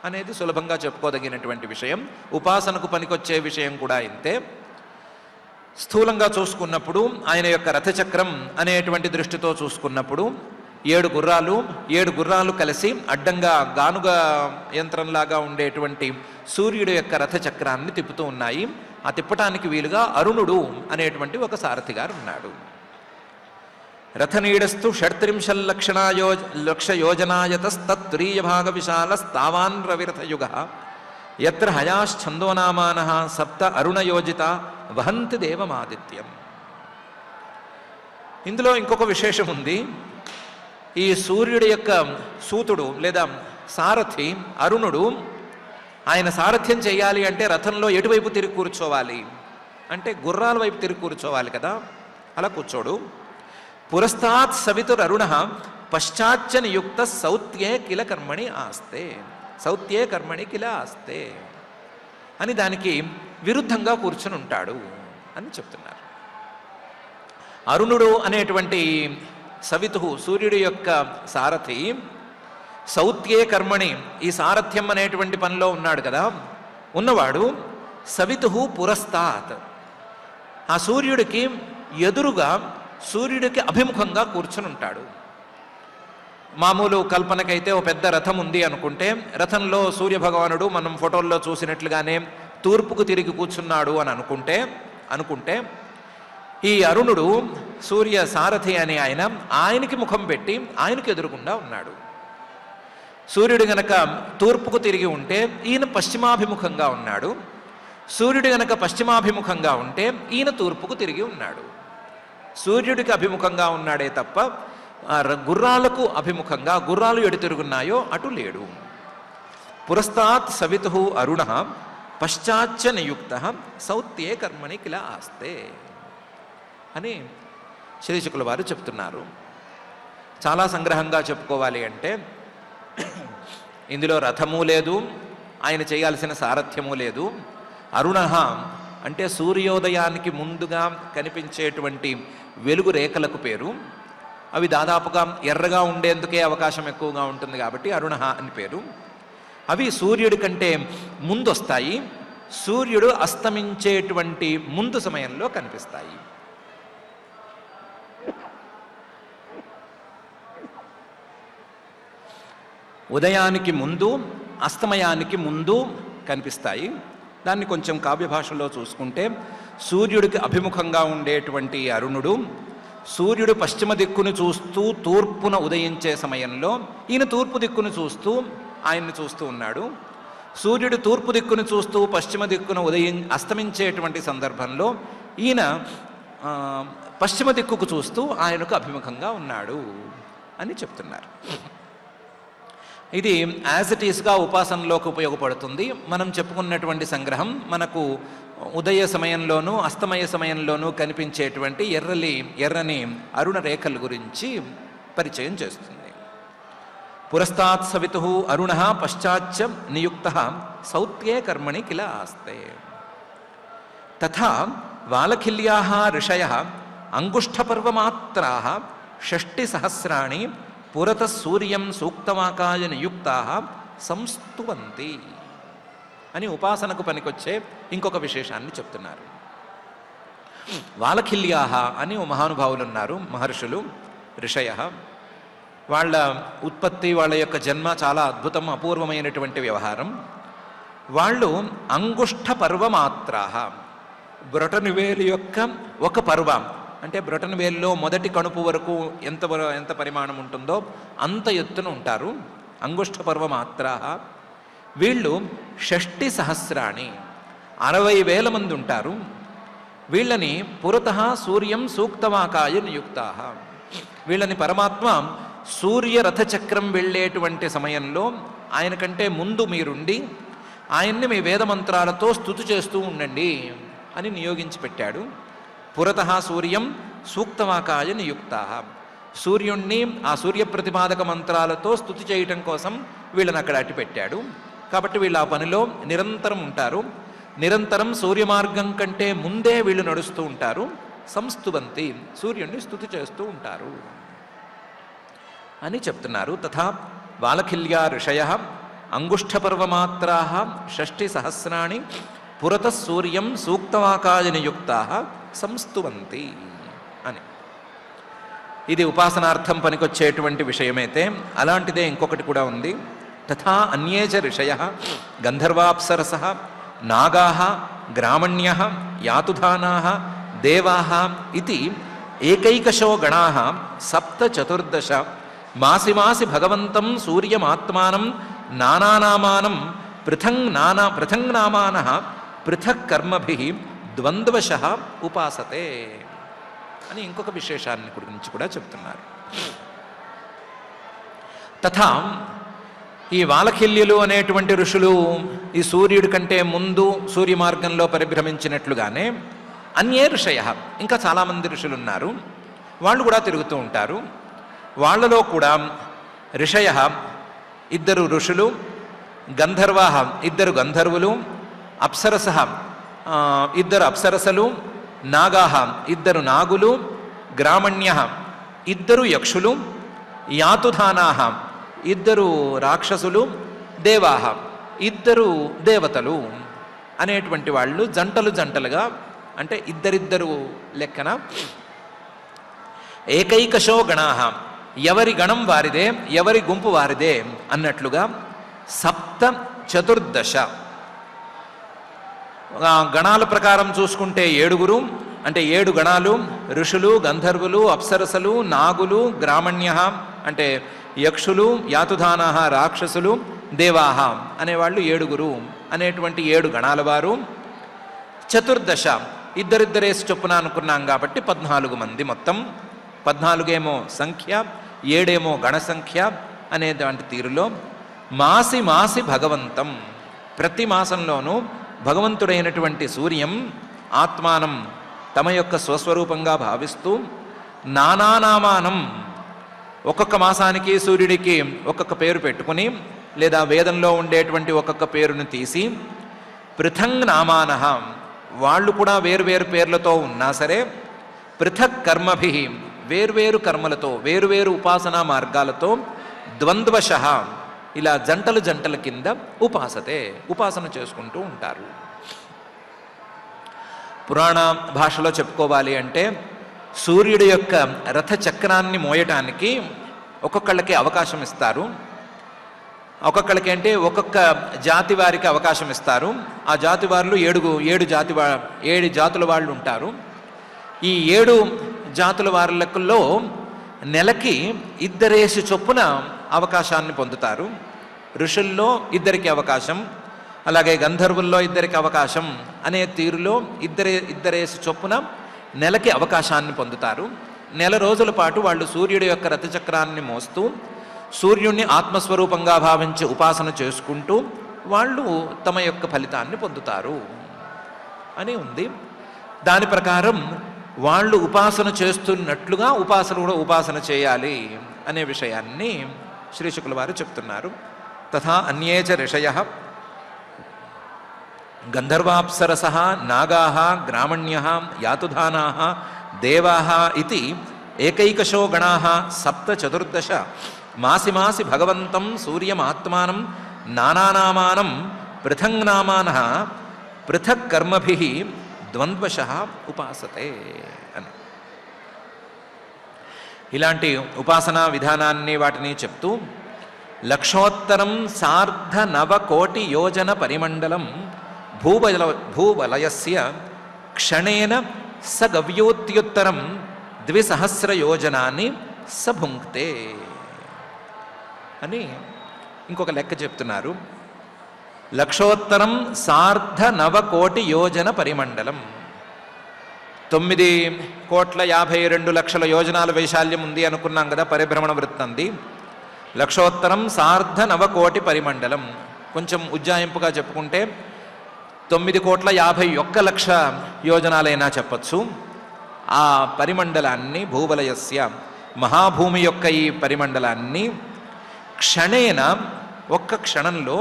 అనేది సులభంగా చెప్పుకోదగినటువంటి విషయం. ఉపాసనకు పనికొచ్చే విషయం కూడా ఇంతే. స్థూలంగా చూసుకున్నప్పుడు ఆయన యొక్క రథచక్రం అనేటువంటి దృష్టితో చూసుకున్నప్పుడు 7 గుర్రాలు కలిసి అడ్డంగా గానుగ యంత్రంలాగా ఉండేటువంటి సూర్యుడు యొక్క రథచక్రాన్ని తిప్పుతూ ఉన్నాయి. ఆ తిప్పటానికి వీలుగా అరుణుడు అనేటువంటి ఒక సారథి గారు ఉన్నాడు. రథనీడస్తు 36,00,000 భాగ విశాలస్తావాన్ రవిరథయుగ యత్ర హయాశ్చందోనామానః సప్త అరుణయోజిత వహంతి దేవమాదిత్యం. ఇందులో ఇంకొక విశేషం ఉంది. ఈ సూర్యుడి యొక్క సూతుడు లేదా సారథి అరుణుడు ఆయన సారథ్యం చేయాలి అంటే రథంలో ఎటువైపు తిరిగి కూర్చోవాలి అంటే గుర్రాల వైపు తిరిగి కూర్చోవాలి కదా. అలా కూర్చోడు. పురస్తాత్ సవితుర్ అరుణ పశ్చాచ్చ నియుక్త సౌత్యే కిల కర్మణి ఆస్తే, సౌత్యే కర్మణి కిల ఆస్తే అని దానికి విరుద్ధంగా కూర్చుని ఉంటాడు అని చెప్తున్నారు. అరుణుడు అనేటువంటి సవితు సూర్యుడి యొక్క సారథి సౌత్యే కర్మణి ఈ సారథ్యం అనేటువంటి పనిలో ఉన్నాడు కదా. ఉన్నవాడు సవితు పురస్తాత్ ఆ సూర్యుడికి ఎదురుగా సూర్యుడికి అభిముఖంగా కూర్చుని ఉంటాడు. మామూలు కల్పనకైతే ఓ పెద్ద రథం ఉంది అనుకుంటే రథంలో సూర్యభగవానుడు మనం ఫోటోల్లో చూసినట్లుగానే తూర్పుకు తిరిగి కూర్చున్నాడు అని అనుకుంటే ఈ అరుణుడు సూర్య సారథి అనే ఆయనకి ముఖం పెట్టి ఆయనకి ఎదురుగుండా ఉన్నాడు. సూర్యుడు గనక తూర్పుకు తిరిగి ఉంటే ఈయన పశ్చిమాభిముఖంగా ఉన్నాడు. సూర్యుడు గనక పశ్చిమాభిముఖంగా ఉంటే ఈయన తూర్పుకు తిరిగి ఉన్నాడు. సూర్యుడికి అభిముఖంగా ఉన్నాడే తప్ప గుర్రాలకు అభిముఖంగా గుర్రాలు ఎటు తిరుగున్నాయో అటు లేడు. పురస్తాత్ సవితు అరుణ పశ్చాచ్చ నియుక్త సౌత్యే కర్మణి కిల ఆస్తే అని శ్రీశుకుల వారు చెప్తున్నారు. చాలా సంగ్రహంగా చెప్పుకోవాలి అంటే ఇందులో రథము లేదు, ఆయన చేయాల్సిన సారథ్యము లేదు. అరుణ అంటే సూర్యోదయానికి ముందుగా కనిపించేటువంటి వెలుగు రేఖలకు పేరు. అవి దాదాపుగా ఎర్రగా ఉండేందుకే అవకాశం ఎక్కువగా ఉంటుంది కాబట్టి అరుణ అని పేరు. అవి సూర్యుడి కంటే ముందు వస్తాయి. సూర్యుడు అస్తమించేటువంటి ముందు సమయంలో కనిపిస్తాయి. ఉదయానికి ముందు అస్తమయానికి ముందు కనిపిస్తాయి. దాన్ని కొంచెం కావ్య భాషలో చూసుకుంటే సూర్యుడికి అభిముఖంగా ఉండేటువంటి అరుణుడు సూర్యుడు పశ్చిమ దిక్కును చూస్తూ తూర్పున ఉదయించే సమయంలో ఈయన తూర్పు దిక్కును చూస్తూ ఆయన్ని చూస్తూ ఉన్నాడు. సూర్యుడు తూర్పు దిక్కును చూస్తూ పశ్చిమ దిక్కును అస్తమించేటువంటి సందర్భంలో ఈయన పశ్చిమ దిక్కుకు చూస్తూ ఆయనకు అభిముఖంగా ఉన్నాడు అని చెప్తున్నారు. ఇది యాజ్ ఇట్ ఈస్గా ఉపాసనలోకి ఉపయోగపడుతుంది. మనం చెప్పుకున్నటువంటి సంగ్రహం మనకు ఉదయ సమయంలోనూ అస్తమయ సమయంలోనూ కనిపించేటువంటి ఎర్రని అరుణ రేఖల గురించి పరిచయం చేస్తుంది. పురస్తాత్ సవితు అరుణ పశ్చాచ్చ నియుక్త సౌత్యే కర్మణి కిల ఆస్తే తథా వాలఖిల్యా ఋషయ అంగుష్ఠపర్వమాత్రా 6 సహస్రాణి పురత సూర్యం సూక్తవాకాయ నియుక్తా సంస్తువంతి అని ఉపాసనకు పనికొచ్చే ఇంకొక విశేషాన్ని చెప్తున్నారు. వాలఖిల్యాహ అని మహానుభావులు ఉన్నారు, మహర్షులు, ఋషయ. వాళ్ళ ఉత్పత్తి, వాళ్ళ యొక్క జన్మ చాలా అద్భుతం, అపూర్వమైనటువంటి వ్యవహారం. వాళ్ళు అంగుష్ఠ పర్వమాత్రా బ్రొటనువేలు యొక్క ఒక పర్వం అంటే బ్రొటనువేలులో మొదటి కణుపు వరకు ఎంత పరిమాణం ఉంటుందో అంత ఎత్తున ఉంటారు. అంగుష్ఠ పర్వమాత్రా. వీళ్ళు 6 సహస్రాణి 60,000 మంది ఉంటారు. వీళ్ళని పురతః సూర్యం సూక్తవాకాయ నియుక్తా. వీళ్ళని పరమాత్మ సూర్య రథచక్రం వెళ్ళేటువంటి సమయంలో ఆయన కంటే ముందు మీరుండి ఆయన్ని మీ వేదమంత్రాలతో స్తుతి చేస్తూ ఉండండి అని నియోగించి పెట్టాడు. పురతః సూర్యం సూక్తవాకాయ నియుక్తా. సూర్యుణ్ణి ఆ సూర్య ప్రతిపాదక మంత్రాలతో స్తుతి చేయటం కోసం వీళ్ళని అక్కడ అట్టిపెట్టాడు. కాబట్టి వీళ్ళు ఆ పనిలో నిరంతరం ఉంటారు. నిరంతరం సూర్యమార్గం కంటే ముందే వీళ్ళు నడుస్తూ ఉంటారు. సంస్తువంతి సూర్యుణ్ణి స్తుతి చేస్తూ ఉంటారు అని చెప్తున్నారు. తథా వాలఖిల్యా ఋషయ అంగుష్ఠపర్వమాత్రా షష్ఠిసహస్రాణి పురత సూర్యం సూక్తవాకాయనియుక్తా సంస్తువంతి అని. ఇది ఉపాసనార్థం పనికొచ్చేటువంటి విషయమైతే అలాంటిదే ఇంకొకటి కూడా ఉంది. తథా అన్యే చ ఋషయః గంధర్వాప్సరసః నాగాః గ్రామణ్యః యాతుధానాః దేవాః ఇతి ఏకైకశో గణాః సప్త చతుర్దశ మాసి మాసి భగవంతం సూర్యమాత్మానం నానానామానం పృథంగ్ నామానః పృథక్ కర్మభిః ద్వంద్వశః ఉపాసతే అని ఇంకొక విశేషాన్ని గురించి కూడా చెప్తున్నారు. తథా ఈ వాలఖిల్యులు అనేటువంటి ఋషులు ఈ సూర్యుడి కంటే ముందు సూర్య మార్గంలో పరిభ్రమించినట్లుగానే అన్యే ఋషయ ఇంకా చాలామంది ఋషులు ఉన్నారు, వాళ్ళు కూడా తిరుగుతూ ఉంటారు. వాళ్ళలో కూడా ఋషయ ఇద్దరు ఋషులు, గంధర్వా ఇద్దరు గంధర్వులు, అప్సరస ఇద్దరు అప్సరసలు, నాగా ఇద్దరు నాగులు, గ్రామణ్య ఇద్దరు యక్షులు, యాతుధానా ఇద్దరు రాక్షసులు, దేవా ఇద్దరు దేవతలు అనేటువంటి వాళ్ళు జంటలు జంటలుగా, అంటే ఇద్దరిద్దరు లెక్కన ఏకైకశో గణా ఎవరి గణం వారిదే, ఎవరి గుంపు వారిదే అన్నట్లుగా సప్త చతుర్దశ గణాల ప్రకారం చూసుకుంటే 7 అంటే 7 గణాలు ఋషులు, గంధర్వులు, అప్సరసలు, నాగులు, గ్రామణ్య అంటే యక్షులు, యాతుధానా రాక్షసులు, దేవాహ అనేవాళ్ళు 7 అనేటువంటి 7 గణాల వారు. చతుర్దశ ఇద్దరిద్దరేసి చొప్పున అనుకున్నాం కాబట్టి 14 మంది మొత్తం. 14 సంఖ్య, 7 గణ సంఖ్య అనేటువంటి తీరులో మాసి మాసి భగవంతం ప్రతి మాసంలోనూ భగవంతుడైనటువంటి సూర్యం ఆత్మానం తమ యొక్క స్వస్వరూపంగా భావిస్తూ నానానామానం ఒక్కొక్క మాసానికి సూర్యుడికి ఒక్కొక్క పేరు పెట్టుకుని లేదా వేదంలో ఉండేటువంటి ఒక్కొక్క పేరును తీసి పృథంగ్ నామానః వాళ్ళు కూడా వేరువేరు పేర్లతో ఉన్నా సరే పృథక్ కర్మభి వేర్వేరు కర్మలతో వేరువేరు ఉపాసనా మార్గాలతో ద్వంద్వశః ఇలా జంటలు జంటల కింద ఉపాసన చేసుకుంటూ ఉంటారు. పురాణ భాషలో చెప్పుకోవాలి అంటే సూర్యుడి యొక్క రథచక్రాన్ని మోయటానికి ఒక్కొక్కళ్ళకి అవకాశం ఇస్తారు. ఒక్కొక్కళ్ళకి అంటే ఒక్కొక్క జాతి వారికి అవకాశం ఇస్తారు. ఆ జాతి వారు 7 జాతుల వాళ్ళు ఉంటారు. ఈ 7 జాతుల వారులలో నెలకి 2 చొప్పున అవకాశాన్ని పొందుతారు. ఋషుల్లో 2 అవకాశం, అలాగే గంధర్వుల్లో 2 అవకాశం అనే తీరులో 2 చొప్పున నెలకి అవకాశాన్ని పొందుతారు. నెల రోజుల పాటు వాళ్ళు సూర్యుడి యొక్క రథచక్రాన్ని మోస్తూ సూర్యుడిని ఆత్మస్వరూపంగా భావించి ఉపాసన చేసుకుంటూ వాళ్ళు తమ యొక్క ఫలితాన్ని పొందుతారు అని ఉంది. దాని ప్రకారం వాళ్ళు ఉపాసన చేస్తున్నట్లుగా ఉపాసన కూడా ఉపాసన చేయాలి అనే విషయాన్ని శ్రీ శుక్ల వారు చెప్తున్నారు. తథా అన్యే చ ఋషయః గంధర్వాప్సరసః నాగాః గ్రామణ్యః యాతుధానాః దేవాః ఇతి ఏకైకశో గణాః సప్త చతుర్దశ మాసి మాసి భగవంతం సూర్యమాత్మానం నానానామానం పృథంగ్ నామానః పృథక్ కర్మభిః ద్వంద్వశః ఉపాసతే అని ఇలాంటి ఉపాసనా విధానాన్ని వాటిని చెప్తూ లక్షోత్తరం సార్ధ 9 కోటి యోజన పరిమండలం భూవలయస్య క్షణేన సగవ్యోత్యుత్తరం 2,000 యోజనాన్ని సభుంక్తే అని ఇంకొక లెక్క చెప్తున్నారు. లక్షోత్తరం సార్ధ 9 కోటి యోజన పరిమండలం 9,52,00,000 యోజనాల వైశాల్యం ఉంది అనుకున్నాం కదా పరిభ్రమణ వృత్తంది. లక్షోత్తరం సార్ధ 9 కోటి పరిమండలం కొంచెం ఉజ్జాయింపుగా చెప్పుకుంటే 9,51,00,000 యోజనాలైనా చెప్పచ్చు. ఆ పరిమండలాన్ని భూవలయస్య మహాభూమి యొక్క ఈ పరిమండలాన్ని క్షణేన ఒక్క క్షణంలో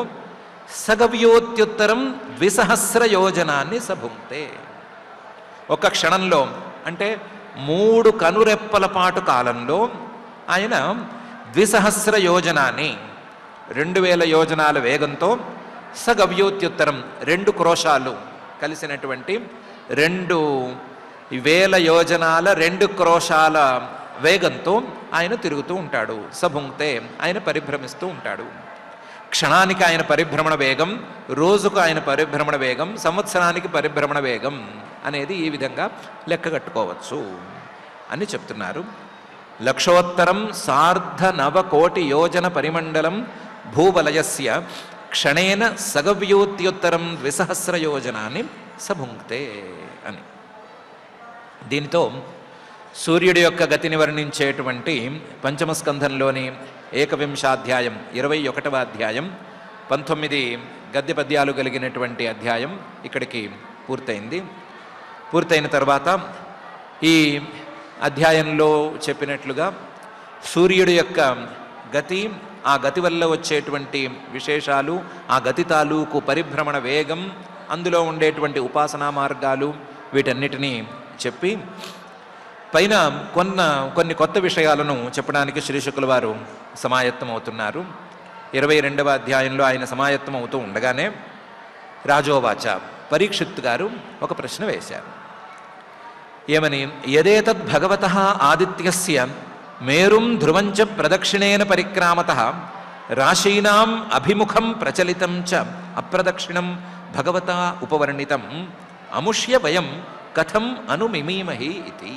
సగవ్యోత్యుత్తరం 2,000 యోజనాన్ని సభుంక్తే ఒక క్షణంలో అంటే 3 కనురెప్పల పాటు కాలంలో ఆయన 2,000 యోజనాన్ని 2000 యోజనాల వేగంతో సగవ్యోత్యుత్తరం 2 క్రోశాలు కలిసినటువంటి 2000 యోజనాల 2 క్రోశాల వేగంతో ఆయన తిరుగుతూ ఉంటాడు. సభుంక్తే ఆయన పరిభ్రమిస్తూ ఉంటాడు. క్షణానికి ఆయన పరిభ్రమణ వేగం, రోజుకు ఆయన పరిభ్రమణ వేగం, సంవత్సరానికి పరిభ్రమణ వేగం అనేది ఈ విధంగా లెక్కగట్టుకోవచ్చు అని చెప్తున్నారు. లక్షోత్తరం సార్ధ-9 యోజన పరిమండలం భూవలయస్య క్షణేన సగవ్యోత్యుత్తరం 2,000 యోజనాన్ని సభుంక్తే అని. దీనితో సూర్యుడి యొక్క గతిని వర్ణించేటువంటి పంచమ స్కంధంలోని 21వ అధ్యాయం 21వ అధ్యాయం 19 గద్య పద్యాలు కలిగినటువంటి అధ్యాయం ఇక్కడికి పూర్తయింది. పూర్తయిన తర్వాత ఈ అధ్యాయంలో చెప్పినట్లుగా సూర్యుడి యొక్క గతి, ఆ గతి వల్ల వచ్చేటువంటి విశేషాలు, ఆ గతి తాలూకు పరిభ్రమణ వేగం, అందులో ఉండేటువంటి ఉపాసనా మార్గాలు, వీటన్నిటినీ చెప్పి పైన కొన్ని కొత్త విషయాలను చెప్పడానికి శ్రీ శుక్ల వారు సమాయత్తం అవుతున్నారు. 22వ అధ్యాయంలో ఆయన సమాయత్తం అవుతూ ఉండగానే రాజోవాచ పరీక్షిత్ గారు ఒక ప్రశ్న వేశారు. ఏమని? యదేతద్ భగవతః ఆదిత్యస్య మేరుం ధ్రువంచ ప్రదక్షిణేన పరిక్రామతః రాశీనాం అభిముఖం ప్రచలితం చ అప్రదక్షిణం భగవతా ఉపవర్ణితం అముష్య వయం కథం అనుమిమీమహి ఇతి.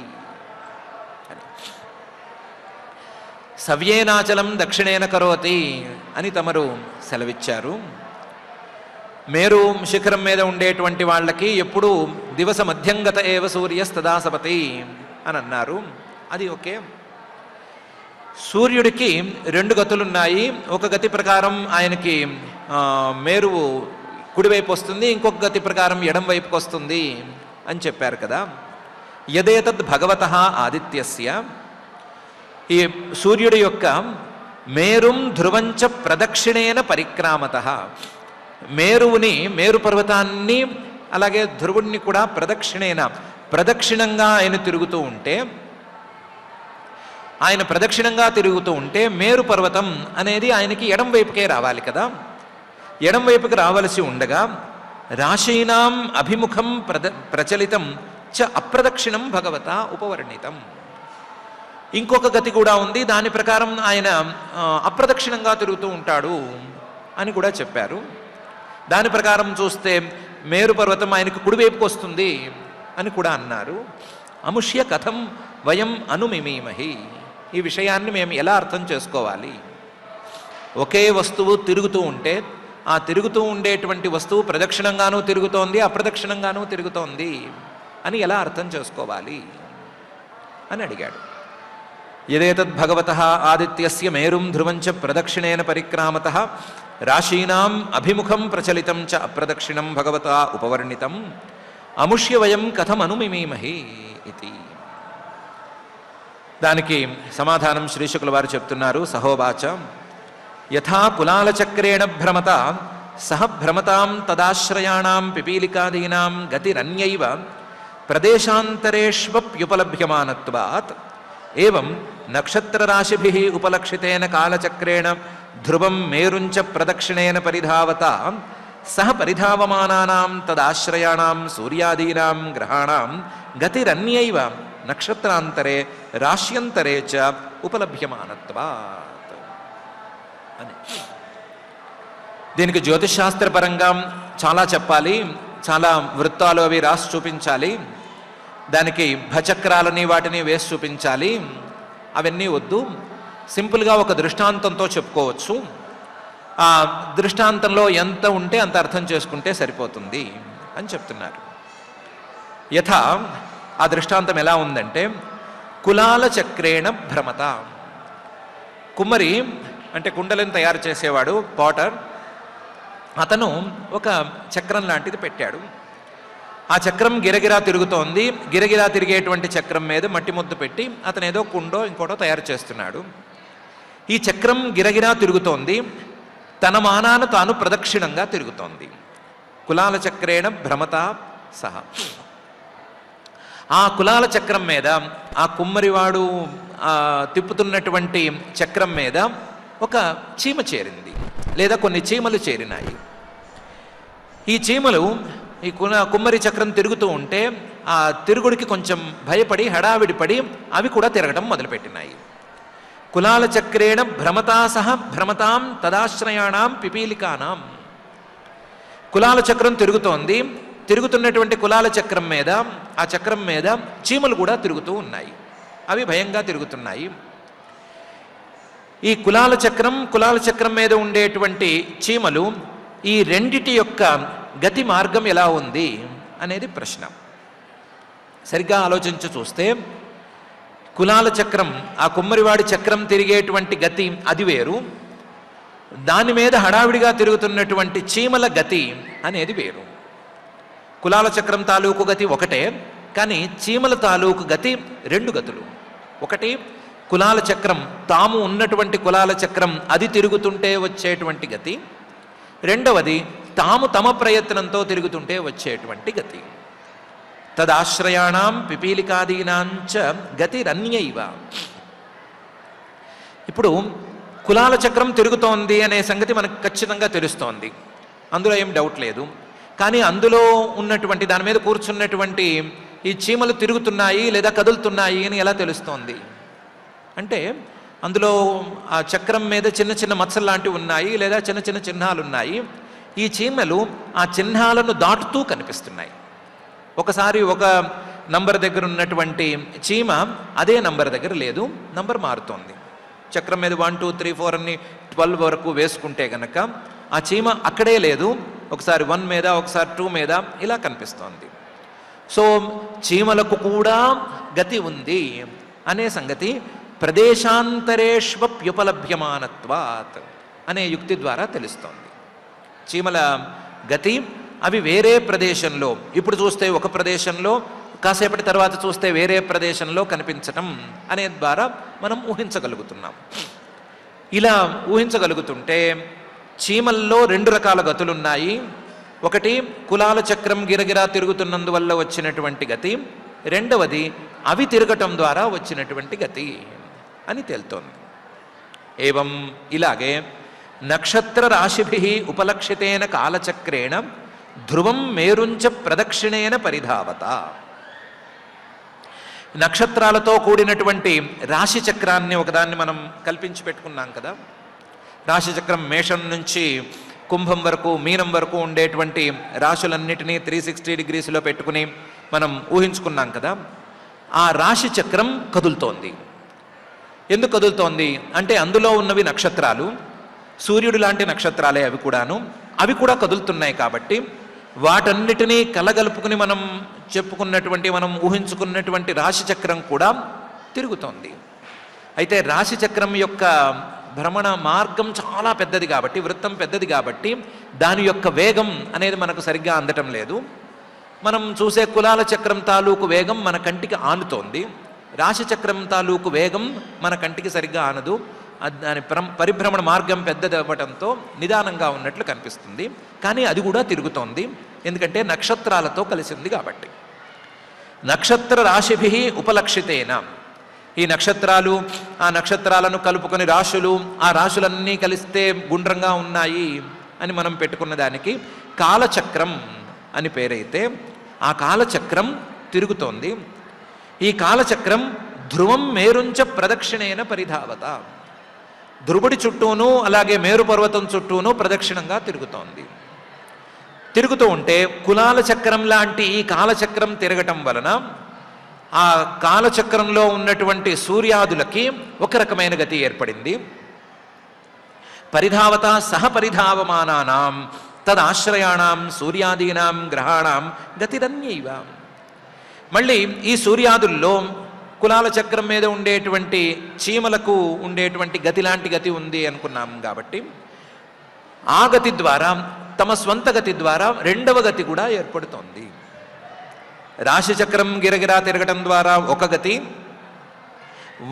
సవ్యేనాచలం దక్షిణేన కరోతి అని తమరు సెలవిచ్చారు. మేరు శిఖరం మీద ఉండేటువంటి వాళ్ళకి ఎప్పుడూ దివస మధ్యంగత ఏవ సూర్యస్తదాసపతి అని అన్నారు. అది ఓకే. సూర్యుడికి 2 గతులున్నాయి. ఒక గతి ప్రకారం ఆయనకి మేరువు కుడివైపు వస్తుంది, ఇంకొక గతి ప్రకారం ఎడం వైపుకి వస్తుంది అని చెప్పారు కదా. యదేతద్ భగవతః ఆదిత్యస్య, ఈ సూర్యుడి యొక్క మేరుం ధ్రువంచ ప్రదక్షిణేన పరిక్రామతః, మేరువుని, మేరు పర్వతాన్ని అలాగే ధ్రువుణ్ణి కూడా ప్రదక్షిణంగా ఆయన తిరుగుతూ ఉంటే మేరు పర్వతం అనేది ఆయనకి ఎడం వైపుకే రావాలి కదా. ఎడం వైపుకి రావలసి ఉండగా రాశీనాం అభిముఖం ప్రచలితం చ అప్రదక్షిణం భగవత ఉపవర్ణితం. ఇంకొక గతి కూడా ఉంది, దాని ప్రకారం ఆయన అప్రదక్షిణంగా తిరుగుతూ ఉంటాడు అని కూడా చెప్పారు. దాని ప్రకారం చూస్తే మేరు పర్వతం ఆయనకు కుడివైపుకు వస్తుంది అని కూడా అన్నారు. అముష్య కథం వయం అనుమిమీమహి, ఈ విషయాన్ని మేము ఎలా అర్థం చేసుకోవాలి? ఒకే వస్తువు తిరుగుతూ ఉంటే ఆ తిరుగుతూ ఉండేటువంటి వస్తువు ప్రదక్షిణంగానూ తిరుగుతోంది, అప్రదక్షిణంగానూ తిరుగుతోంది అని ఎలా అర్థం చేసుకోవాలి అని అడిగాడు. యదేతద్ భగవతః ఆదిత్యస్య మేరుం ధ్రువంచ ప్రదక్షిణేన పరిక్రామతః రాశీనాం అభిముఖం ప్రచలితం చ అప్రదక్షిణం భగవతా ఉపవర్ణితం అముష్య వయం కథం అనుమిమీమహి ఇతి. దానికి సమాధానం శ్రీ శుక్ల వారు చెప్తున్నారు. సహోవాచ యథా కులాలచక్రేణ భ్రమత సహ భ్రమతాం తదాశ్రయాణాం పిపీలికాదీనాం గతిరన్యైవ ప్రదేశాంతరేష్వప్యుపలభ్యమానత్వాత్ ఏవం నక్షత్రరాశిభిః ఉపలక్షితేన కాలచక్రేణ ధ్రువం మేరుంచ ప్రదక్షిణేన పరిధావత సహ పరిధావమానానాం తదాశ్రయాణాం సూర్యాదీనాం గ్రహాణాం గతిరన్యైవ నక్షత్రాంతరే రాశ్యంతరే చ ఉపలభ్యమానత్వాత్ అని. దీనికి జ్యోతిషాస్త్రపరంగా చాలా చెప్పాలి, చాలా వృత్తాలు అవి రాసి చూపించాలి, దానికి భచక్రాలని వాటిని వేసి చూపించాలి, అవన్నీ వద్దు. సింపుల్గా ఒక దృష్టాంతంతో చెప్పుకోవచ్చు. ఆ దృష్టాంతంలో ఎంత ఉంటే అంత అర్థం చేసుకుంటే సరిపోతుంది అని చెప్తున్నారు. యథా, ఆ దృష్టాంతం ఎలా ఉందంటే కులాల చక్రేణ భ్రమత. కుమ్మరి అంటే కుండలను తయారు చేసేవాడు, పాటర్, అతను ఒక చక్రం లాంటిది పెట్టాడు. ఆ చక్రం గిరగిరా తిరుగుతోంది. గిరగిరా తిరిగేటువంటి చక్రం మీద మట్టి ముద్ద పెట్టి అతను ఏదో కుండో ఇంకోటో తయారు చేస్తున్నాడు. ఈ చక్రం గిరగిరా తిరుగుతోంది, తన మానాన తాను ప్రదక్షిణంగా తిరుగుతోంది. కులాల చక్రేణ భ్రమత సహ. ఆ కులాల చక్రం మీద, ఆ కుమ్మరివాడు తిప్పుతున్నటువంటి చక్రం మీద ఒక చీమ చేరింది. లేదా కొన్ని చీమలు చేరినాయి. ఈ చీమలు ఈ కుమ్మరి చక్రం తిరుగుతూ ఉంటే ఆ తిరుగుడికి కొంచెం భయపడి హడావిడి పడి అవి కూడా తిరగడం మొదలుపెట్టినాయి. కులాల చక్రేణ భ్రమతా సహ భ్రమతాం తదాశ్రయాణం పిపీలికానాం. కులాల చక్రం తిరుగుతోంది. తిరుగుతున్నటువంటి కులాల చక్రం మీద, ఆ చక్రం మీద చీమలు కూడా తిరుగుతూ ఉన్నాయి. అవి భయంగా తిరుగుతున్నాయి. ఈ కులాల చక్రం మీద ఉండేటువంటి చీమలు ఈ రెండిటి యొక్క గతి మార్గం ఎలా ఉంది అనేది ప్రశ్న. సరిగ్గా ఆలోచించి చూస్తే కులాల చక్రం, ఆ కుమ్మరివాడి చక్రం తిరిగేటువంటి గతి అది వేరు, దాని మీద హడావిడిగా తిరుగుతున్నటువంటి చీమల గతి అనేది వేరు. కులాల చక్రం తాలూకు గతి ఒకటే, కానీ చీమల తాలూకు గతి రెండు గతులు. ఒకటి కులాల చక్రం, తాము ఉన్నటువంటి కులాల చక్రం అది తిరుగుతుంటే వచ్చేటువంటి గతి. రెండవది తాము తమ ప్రయత్నంతో తిరుగుతుంటే వచ్చేటువంటి గతి. తదాశ్రయాణం పిపీలికాదీనాంచ గతిరన్యైవ. ఇప్పుడు కులాల చక్రం తిరుగుతోంది అనే సంగతి మనకు ఖచ్చితంగా తెలుస్తోంది, అందులో ఏం డౌట్ లేదు. కానీ అందులో ఉన్నటువంటి దాని మీద కూర్చున్నటువంటి ఈ చీమలు తిరుగుతున్నాయి లేదా కదులుతున్నాయి అని ఎలా తెలుస్తోంది అంటే, అందులో ఆ చక్రం మీద చిన్న చిన్న మచ్చలు లాంటివి ఉన్నాయి లేదా చిన్న చిన్న చిహ్నాలు ఉన్నాయి. ఈ చీమలు ఆ చిహ్నాలను దాటుతూ కనిపిస్తున్నాయి. ఒకసారి ఒక నంబర్ దగ్గర ఉన్నటువంటి చీమ అదే నంబర్ దగ్గర లేదు, నంబర్ మారుతోంది. చక్రం మీద 1 2 3 4 అని 12 వరకు వేసుకుంటే కనుక ఆ చీమ అక్కడే లేదు, ఒకసారి 1 మీద ఒకసారి 2 మీద ఇలా కనిపిస్తోంది. సో చీమలకు కూడా గతి ఉంది అనే సంగతి ప్రదేశాంతరేష్వప్యుపలభ్యమానత్వాత్ అనే యుక్తి ద్వారా తెలుస్తోంది. చీమల గతి అవి వేరే ప్రదేశంలో, ఇప్పుడు చూస్తే ఒక ప్రదేశంలో, కాసేపటి తర్వాత చూస్తే వేరే ప్రదేశంలో కనిపించటం అనే ద్వారా మనం ఊహించగలుగుతున్నాం. ఇలా ఊహించగలుగుతుంటే చీమల్లో 2 రకాల గతులున్నాయి. ఒకటి కులాల చక్రం గిరగిరా తిరుగుతున్నందువల్ల వచ్చినటువంటి గతి, రెండవది అవి తిరగటం ద్వారా వచ్చినటువంటి గతి అని తేలుతోంది. ఏవం ఇలాగే నక్షత్ర రాశిభి ఉపలక్షితేన కాలచక్రేణ ధ్రువం మేరుంచ ప్రదక్షిణేన పరిధావత. నక్షత్రాలతో కూడినటువంటి రాశి చక్రాన్ని ఒకదాన్ని మనం కల్పించి పెట్టుకున్నాం కదా. రాశిచక్రం మేషం నుంచి కుంభం వరకు, మీనం వరకు ఉండేటువంటి రాశులన్నిటినీ 360 డిగ్రీస్లో పెట్టుకుని మనం ఊహించుకున్నాం కదా. ఆ రాశి చక్రం కదులుతోంది. ఎందుకు కదులుతోంది అంటే, అందులో ఉన్నవి నక్షత్రాలు, సూర్యుడు లాంటి నక్షత్రాలే అవి కూడా కదులుతున్నాయి. కాబట్టి వాటన్నిటినీ కలగలుపుకుని మనం మనం ఊహించుకున్నటువంటి రాశి చక్రం కూడా తిరుగుతోంది. అయితే రాశి చక్రం యొక్క భ్రమణ మార్గం చాలా పెద్దది కాబట్టి, వృత్తం పెద్దది కాబట్టి దాని యొక్క వేగం అనేది మనకు సరిగ్గా అందటం లేదు. మనం చూసే కులాల చక్రం తాలూకు వేగం మన కంటికి ఆనుతోంది, రాశి చక్రం తాలూకు వేగం మన కంటికి సరిగ్గా ఆనదు. దాని పరిభ్రమణ మార్గం పెద్దది అవ్వడంతో నిదానంగా ఉన్నట్లు కనిపిస్తుంది. కానీ అది కూడా తిరుగుతోంది, ఎందుకంటే నక్షత్రాలతో కలిసింది కాబట్టి. నక్షత్ర రాశిభి ఉపలక్షితేన, ఈ నక్షత్రాలు, ఆ నక్షత్రాలను కలుపుకొని రాశులు, ఆ రాశులన్నీ కలిస్తే గుండ్రంగా ఉన్నాయి అని మనం పెట్టుకున్న దానికి కాలచక్రం అని పేరైతే, ఆ కాలచక్రం తిరుగుతోంది. ఈ కాలచక్రం ధ్రువం మేరుంచ ప్రదక్షిణేన పరిధావత, ధ్రువుడి చుట్టూను అలాగే మేరు పర్వతం చుట్టూను ప్రదక్షిణంగా తిరుగుతోంది. తిరుగుతూ ఉంటే కులాల చక్రం లాంటి ఈ కాలచక్రం తిరగటం వలన ఆ కాలచక్రంలో ఉన్నటువంటి సూర్యాదులకి ఒక రకమైన గతి ఏర్పడింది. పరిధావత సహ పరిధావమానానాం తదాశ్రయాణం సూర్యాదీనాం గ్రహాణం గతిరన్యైవ. మళ్ళీ ఈ సూర్యాదుల్లో కులాల చక్రం మీద ఉండేటువంటి చీమలకు ఉండేటువంటి గతి లాంటి గతి ఉంది అనుకున్నాం కాబట్టి, ఆ గతి ద్వారా, తమ స్వంత గతి ద్వారా రెండవ గతి కూడా ఏర్పడుతోంది. రాశిచక్రం గిరగిరా తిరగటం ద్వారా ఒక గతి,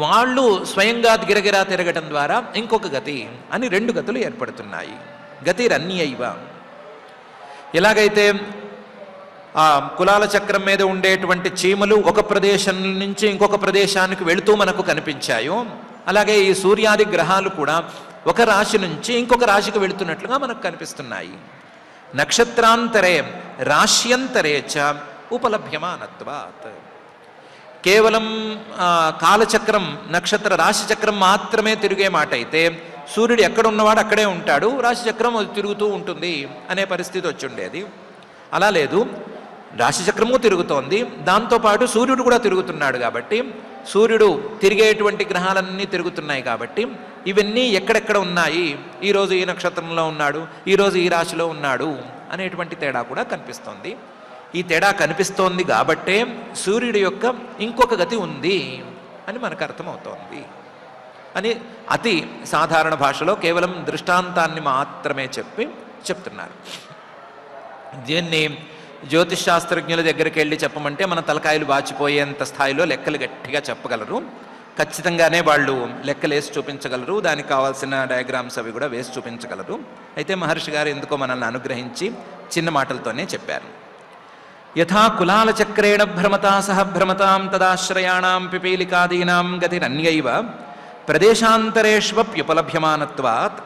వాళ్ళు స్వయంగా గిరగిరా తిరగటం ద్వారా ఇంకొక గతి అని 2 గతులు ఏర్పడుతున్నాయి. గతిరన్యైవ. ఎలాగైతే ఆ కులాల చక్రం మీద ఉండేటువంటి చీమలు ఒక ప్రదేశం నుంచి ఇంకొక ప్రదేశానికి వెళుతూ మనకు కనిపించాయో, అలాగే ఈ సూర్యాది గ్రహాలు కూడా ఒక రాశి నుంచి ఇంకొక రాశికి వెళుతున్నట్లుగా మనకు కనిపిస్తున్నాయి. నక్షత్రాంతరే రాశ్యంతరే చ ఉపలభ్యమానత్వాత్. కేవలం కాలచక్రం నక్షత్ర రాశిచక్రం మాత్రమే తిరిగే మాట అయితే సూర్యుడు ఎక్కడ ఉన్నవాడు అక్కడే ఉంటాడు, రాశిచక్రం తిరుగుతూ ఉంటుంది అనే పరిస్థితి వచ్చి ఉండేది. అలా లేదు, రాశిచక్రము తిరుగుతోంది, దాంతోపాటు సూర్యుడు కూడా తిరుగుతున్నాడు. కాబట్టి సూర్యుడు తిరిగేటువంటి గ్రహాలన్నీ తిరుగుతున్నాయి. కాబట్టి ఇవన్నీ ఎక్కడెక్కడ ఉన్నాయి, ఈరోజు ఈ నక్షత్రంలో ఉన్నాడు, ఈరోజు ఈ రాశిలో ఉన్నాడు అనేటువంటి తేడా కూడా కనిపిస్తోంది. ఈ తేడా కనిపిస్తోంది కాబట్టే సూర్యుడి యొక్క ఇంకొక గతి ఉంది అని మనకు అర్థమవుతోంది అని అతి సాధారణ భాషలో కేవలం దృష్టాంతాన్ని మాత్రమే చెప్తున్నారు. దీన్ని జ్యోతిష్ శాస్త్రజ్ఞుల దగ్గరికి వెళ్ళి చెప్పమంటే మన తలకాయలు వాచిపోయేంత స్థాయిలో లెక్కలు గట్టిగా చెప్పగలరు. ఖచ్చితంగానే వాళ్ళు లెక్కలు వేసి చూపించగలరు, దానికి కావాల్సిన డయాగ్రామ్స్ అవి కూడా వేసి చూపించగలరు. అయితే మహర్షి గారు ఎందుకో మనల్ని అనుగ్రహించి చిన్న మాటలతోనే చెప్పారు. యథా కులాలచక్రేణ భ్రమతా సహ భ్రమతాం తదాశ్రయాణాం పిపీలికాదీనాం గతిరన్యైవ ప్రదేశాంతరేష్వప్యుపలభ్యమానత్వాత్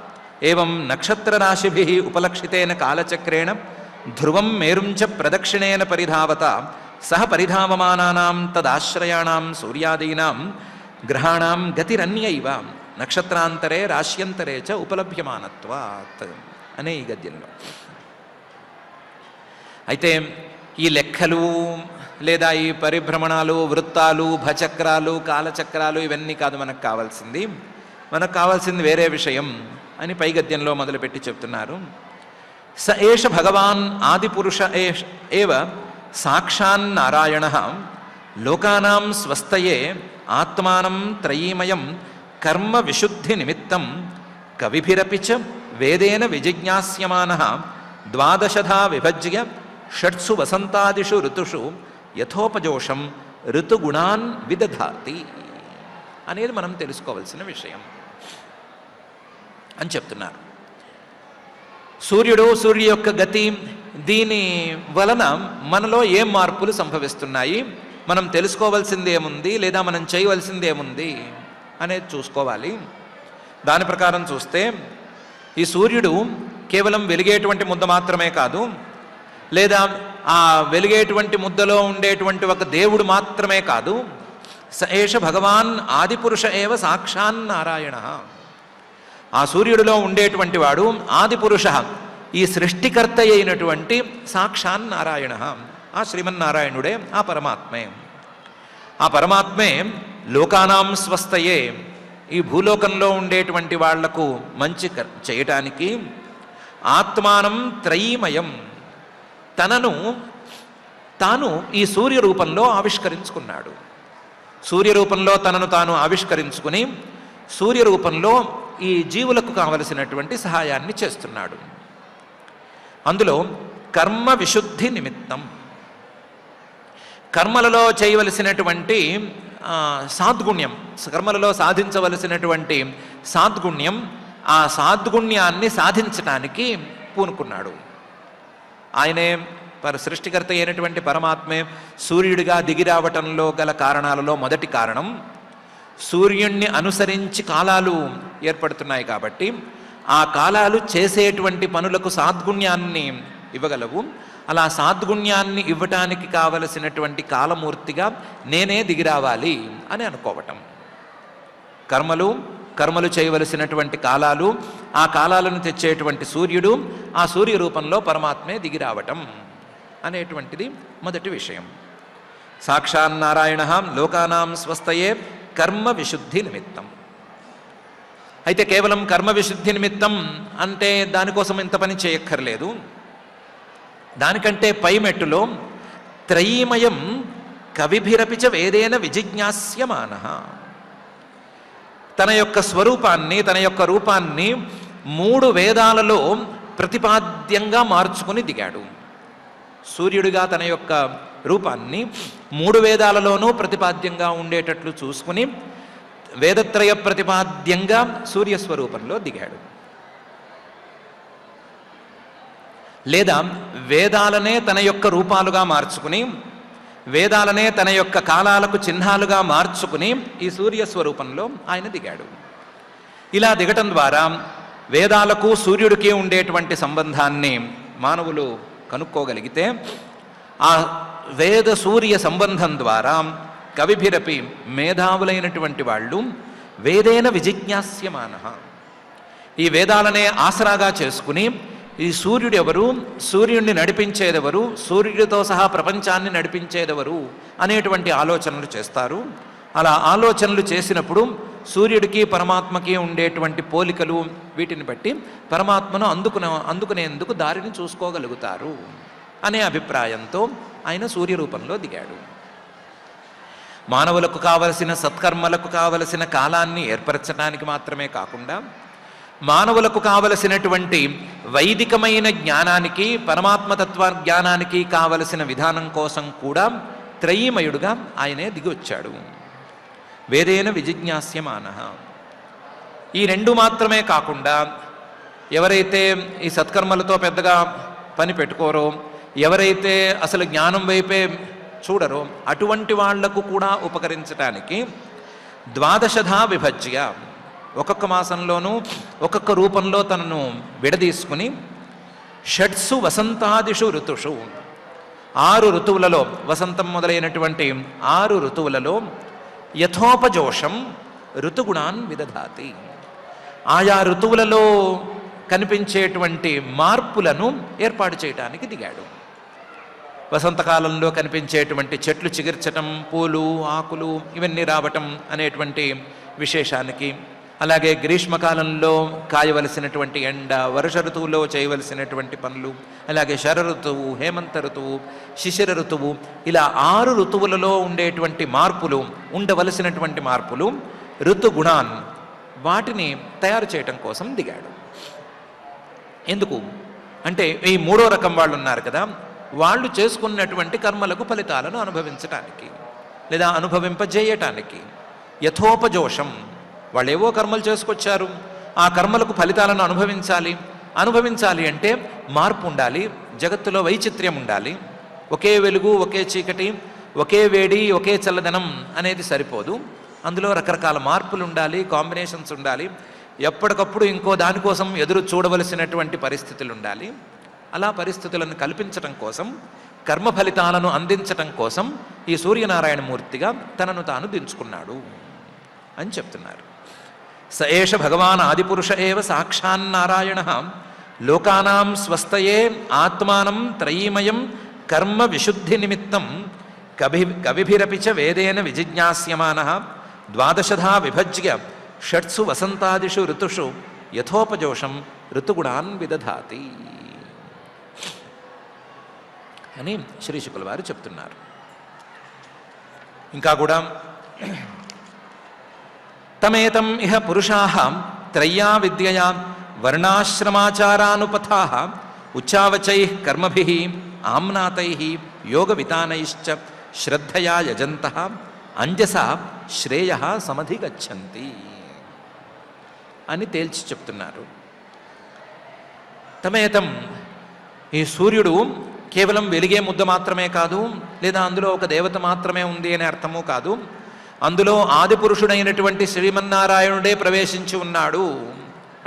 ఏవం నక్షత్రరాశిభిః ఉపలక్షితేన కాలచక్రేణ ధ్రువం మేరుంచ ప్రదక్షిణేన పరిధావత సహ పరిధావమానానాం తదాశ్రయాణాం సూర్యాదీనాం గ్రహాణాం గతిరన్యైవ నక్షత్రాంతరే రాశ్యంతరే చ ఉపలభ్యమానత్వాత్ అనే ఈ గద్యంలో. అయితే ఈ లెక్కలు లేదా ఈ పరిభ్రమణాలు, వృత్తాలు, భచక్రాలు, కాలచక్రాలు ఇవన్నీ కాదు మనకు కావాల్సింది. మనకు కావాల్సింది వేరే విషయం అని పై గద్యంలో మొదలుపెట్టి చెప్తున్నారు. స ఏష భగవాన్ ఆదిపురుష ఏవ సాక్షాన్నారాయణ లోకానాం స్వస్థయే ఆత్మానం త్రయీమయం కర్మ విశుద్ధి నిమిత్తం కవిభిరపి చ వేదేన విజిజ్ఞాస్యమానః ద్వాదశధా విభజ్య షట్సు వసంతాదిషు ఋతుషు యథోపజోషం ఋతుగుణాన్ విదధాతి అనేది మనం తెలుసుకోవాల్సిన విషయం అని చెప్తున్నారు. సూర్యుడి యొక్క గతి, దీని వలన మనలో ఏం మార్పులు సంభవిస్తున్నాయి, మనం తెలుసుకోవాల్సింది ఏముంది, లేదా మనం చేయవలసింది ఏముంది అనేది చూసుకోవాలి. దాని ప్రకారం చూస్తే ఈ సూర్యుడు కేవలం వెలిగేటువంటి ముద్ద మాత్రమే కాదు, లేదా ఆ వెలిగేటువంటి ముద్దలో ఉండేటువంటి ఒక దేవుడు మాత్రమే కాదు. స ఏష భగవాన్ ఆదిపురుష ఏవ సాక్షాన్నారాయణ. ఆ సూర్యుడిలో ఉండేటువంటి వాడు ఆదిపురుష, ఈ సృష్టికర్త అయినటువంటి సాక్షాన్నారాయణ, ఆ శ్రీమన్నారాయణుడే, ఆ పరమాత్మే. ఆ పరమాత్మే లోకానాం స్వస్థయే, ఈ భూలోకంలో ఉండేటువంటి వాళ్లకు మంచి చేయటానికి ఆత్మానం త్రయీమయం, తాను ఈ సూర్య రూపంలో ఆవిష్కరించుకున్నాడు. సూర్య రూపంలో తనను తాను ఆవిష్కరించుకుని సూర్య రూపంలో ఈ జీవులకు కావలసినటువంటి సహాయాన్ని చేస్తున్నాడు. అందులో కర్మ విశుద్ధి నిమిత్తం, కర్మలలో చేయవలసినటువంటి సాద్గుణ్యం, కర్మలలో సాధించవలసినటువంటి సాద్గుణ్యం, ఆ సాద్గుణ్యాన్ని సాధించటానికి పూనుకున్నాడు. ఆయనే సృష్టికర్త అయినటువంటి పరమాత్మే సూర్యుడిగా దిగిరావటంలో గల కారణాలలో మొదటి కారణం, సూర్యుణ్ణి అనుసరించి కాలాలు ఏర్పడుతున్నాయి. కాబట్టి ఆ కాలాలు చేసేటువంటి పనులకు సాద్గుణ్యాన్ని ఇవ్వగలవు. అలా సాద్గుణ్యాన్ని ఇవ్వటానికి కావలసినటువంటి కాలమూర్తిగా నేనే దిగిరావాలి అని అనుకోవటం. కర్మలు చేయవలసినటువంటి కాలాలు, ఆ కాలాలను తెచ్చేటువంటి సూర్యుడు, ఆ సూర్య రూపంలో పరమాత్మే దిగిరావటం అనేటువంటిది మొదటి విషయం. సాక్షాన్నారాయణ లోకానాం స్వస్థయే కర్మ విశుద్ధి నిమిత్తం. అయితే కేవలం కర్మ విశుద్ధి నిమిత్తం అంటే దానికోసం ఇంత పని చేయక్కర్లేదు. దానికంటే పై మెట్టులో త్రయీమయం కవిభిరపిచ వేదేన విజిజ్ఞాస్యమాన, తన యొక్క స్వరూపాన్ని, తన యొక్క రూపాన్ని 3 వేదాలలో ప్రతిపాద్యంగా మార్చుకుని దిగాడు. సూర్యుడిగా తన యొక్క రూపాన్ని 3 వేదాలలోనూ ప్రతిపాద్యంగా ఉండేటట్లు చూసుకుని వేదత్రయ ప్రతిపాద్యంగా సూర్యస్వరూపంలో దిగాడు. లేదా వేదాలనే తన యొక్క రూపాలుగా మార్చుకుని వేదాలనే తన యొక్క కాలాలకు చిహ్నాలుగా మార్చుకుని ఈ సూర్య స్వరూపంలో ఆయన దిగాడు. ఇలా దిగటం ద్వారా వేదాలకు సూర్యుడికి ఉండేటువంటి సంబంధాన్ని మానవులు కనుక్కోగలిగితే ఆ వేద సూర్య సంబంధం ద్వారా కవిభిరపి మేధావులైనటువంటి వాళ్ళు వేదేన విజిజ్ఞాస్యమానః, ఈ వేదాలనే ఆసరాగా చేసుకుని ఈ సూర్యుడు ఎవరు, సూర్యుడిని నడిపించేదెవరు, సూర్యుడితో సహా ప్రపంచాన్ని నడిపించేదెవరు అనేటువంటి ఆలోచనలు చేస్తారు. అలా ఆలోచనలు చేసినప్పుడు సూర్యుడికి పరమాత్మకి ఉండేటువంటి పోలికలు వీటిని బట్టి పరమాత్మను అందుకునేందుకు దారిని చూసుకోగలుగుతారు అనే అభిప్రాయంతో ఆయన సూర్య రూపంలో దిగాడు. మానవులకు కావలసిన సత్కర్మలకు కావలసిన కాలాన్ని ఏర్పరచడానికి మాత్రమే కాకుండా మానవులకు కావలసినటువంటి వైదికమైన జ్ఞానానికి పరమాత్మతత్వ జ్ఞానానికి కావలసిన విధానం కోసం కూడా త్రయీమయుడుగా ఆయనే దిగి వచ్చాడు. వేదేన విజిజ్ఞాస్యమానః. ఈ రెండు మాత్రమే కాకుండా ఎవరైతే ఈ సత్కర్మలతో పెద్దగా పని పెట్టుకోరో, ఎవరైతే అసలు జ్ఞానం వైపే చూడరో అటువంటి వాళ్లకు కూడా ఉపకరించటానికి ద్వాదశధా విభజ్య, ఒక్కొక్క మాసంలోనూ ఒక్కొక్క రూపంలో తనను విడదీసుకుని షట్సు వసంతాదిషు ఋతుషు, 6 ఋతువులలో, వసంతం మొదలైనటువంటి 6 ఋతువులలో యథోపజోషం ఋతుగుణాన్ విదధాతి, ఆయా ఋతువులలో కనిపించేటువంటి మార్పులను ఏర్పాటు చేయడానికి దిగాడు. వసంతకాలంలో కనిపించేటువంటి చెట్లు చిగిర్చటం, పూలు ఆకులు ఇవన్నీ రావటం అనేటువంటి విశేషానికి, అలాగే గ్రీష్మకాలంలో కాయవలసినటువంటి ఎండ, వర్ష ఋతువులో చేయవలసినటువంటి పనులు, అలాగే శర ఋతువు, హేమంత ఋతువు, శిశిర ఋతువు, ఇలా 6 ఋతువులలో ఉండేటువంటి మార్పులు, ఉండవలసినటువంటి మార్పులు, ఋతుగుణాన్, వాటిని తయారు చేయటం కోసం దిగాడు. ఎందుకు అంటే ఈ 3వ రకం వాళ్ళు ఉన్నారు కదా, వాళ్ళు చేసుకున్నటువంటి కర్మలకు ఫలితాలను అనుభవించటానికి లేదా అనుభవింపజేయటానికి. యథోపజోషం, వాళ్ళు ఏవో కర్మలు చేసుకొచ్చారు, ఆ కర్మలకు ఫలితాలను అనుభవించాలి అంటే మార్పు ఉండాలి, జగత్తులో వైచిత్ర్యం ఉండాలి. ఒకే వెలుగు, ఒకే చీకటి, ఒకే వేడి, ఒకే చల్లదనం అనేది సరిపోదు. అందులో రకరకాల మార్పులు ఉండాలి, కాంబినేషన్స్ ఉండాలి, ఎప్పటికప్పుడు ఇంకో దానికోసం ఎదురు చూడవలసినటువంటి పరిస్థితులు ఉండాలి. అలా పరిస్థితులను కల్పించటం కోసం, కర్మ ఫలితాలను అందించటం కోసం ఈ సూర్యనారాయణమూర్తిగా తనను తాను దించుకున్నాడు అని చెప్తున్నారు. స ఏష భగవాన్ ఆదిపురుష ఏవ సాక్షాన్నారాయణ లోకానాం స్వస్థయే ఆత్మానం త్రయీమయం కర్మ విశుద్ధి నిమిత్తం కవిభిరపి చ వేదేన విజిజ్ఞాస్యమానః ద్వాదశధా విభజ్య షట్సు వసంతాదిషు ఋతుషు యథోపజోషం ఋతుగుణాన్ విదధాతి అని శ్రీ శుకుల వారు చెప్తున్నారు. ఇంకా కూడా తమేతం ఇహ పురుషాః త్రయ్యా విద్యయా వర్ణాశ్రమాచారానుపథాః ఉచ్చావచైః కర్మభిః ఆమ్నాతైః యోగ వితానైశ్చ శ్రద్ధయా యజంతః అంజసా శ్రేయః సమధిగచ్చంతి అని తేల్చి చెప్తున్నారు. తమేతం, ఈ సూర్యుడు కేవలం వెలిగే ముద్ద మాత్రమే కాదు, లేదా అందులో ఒక దేవత మాత్రమే ఉంది అనే అర్థము కాదు. అందులో ఆదిపురుషుడైనటువంటి శ్రీమన్నారాయణుడే ప్రవేశించి ఉన్నాడు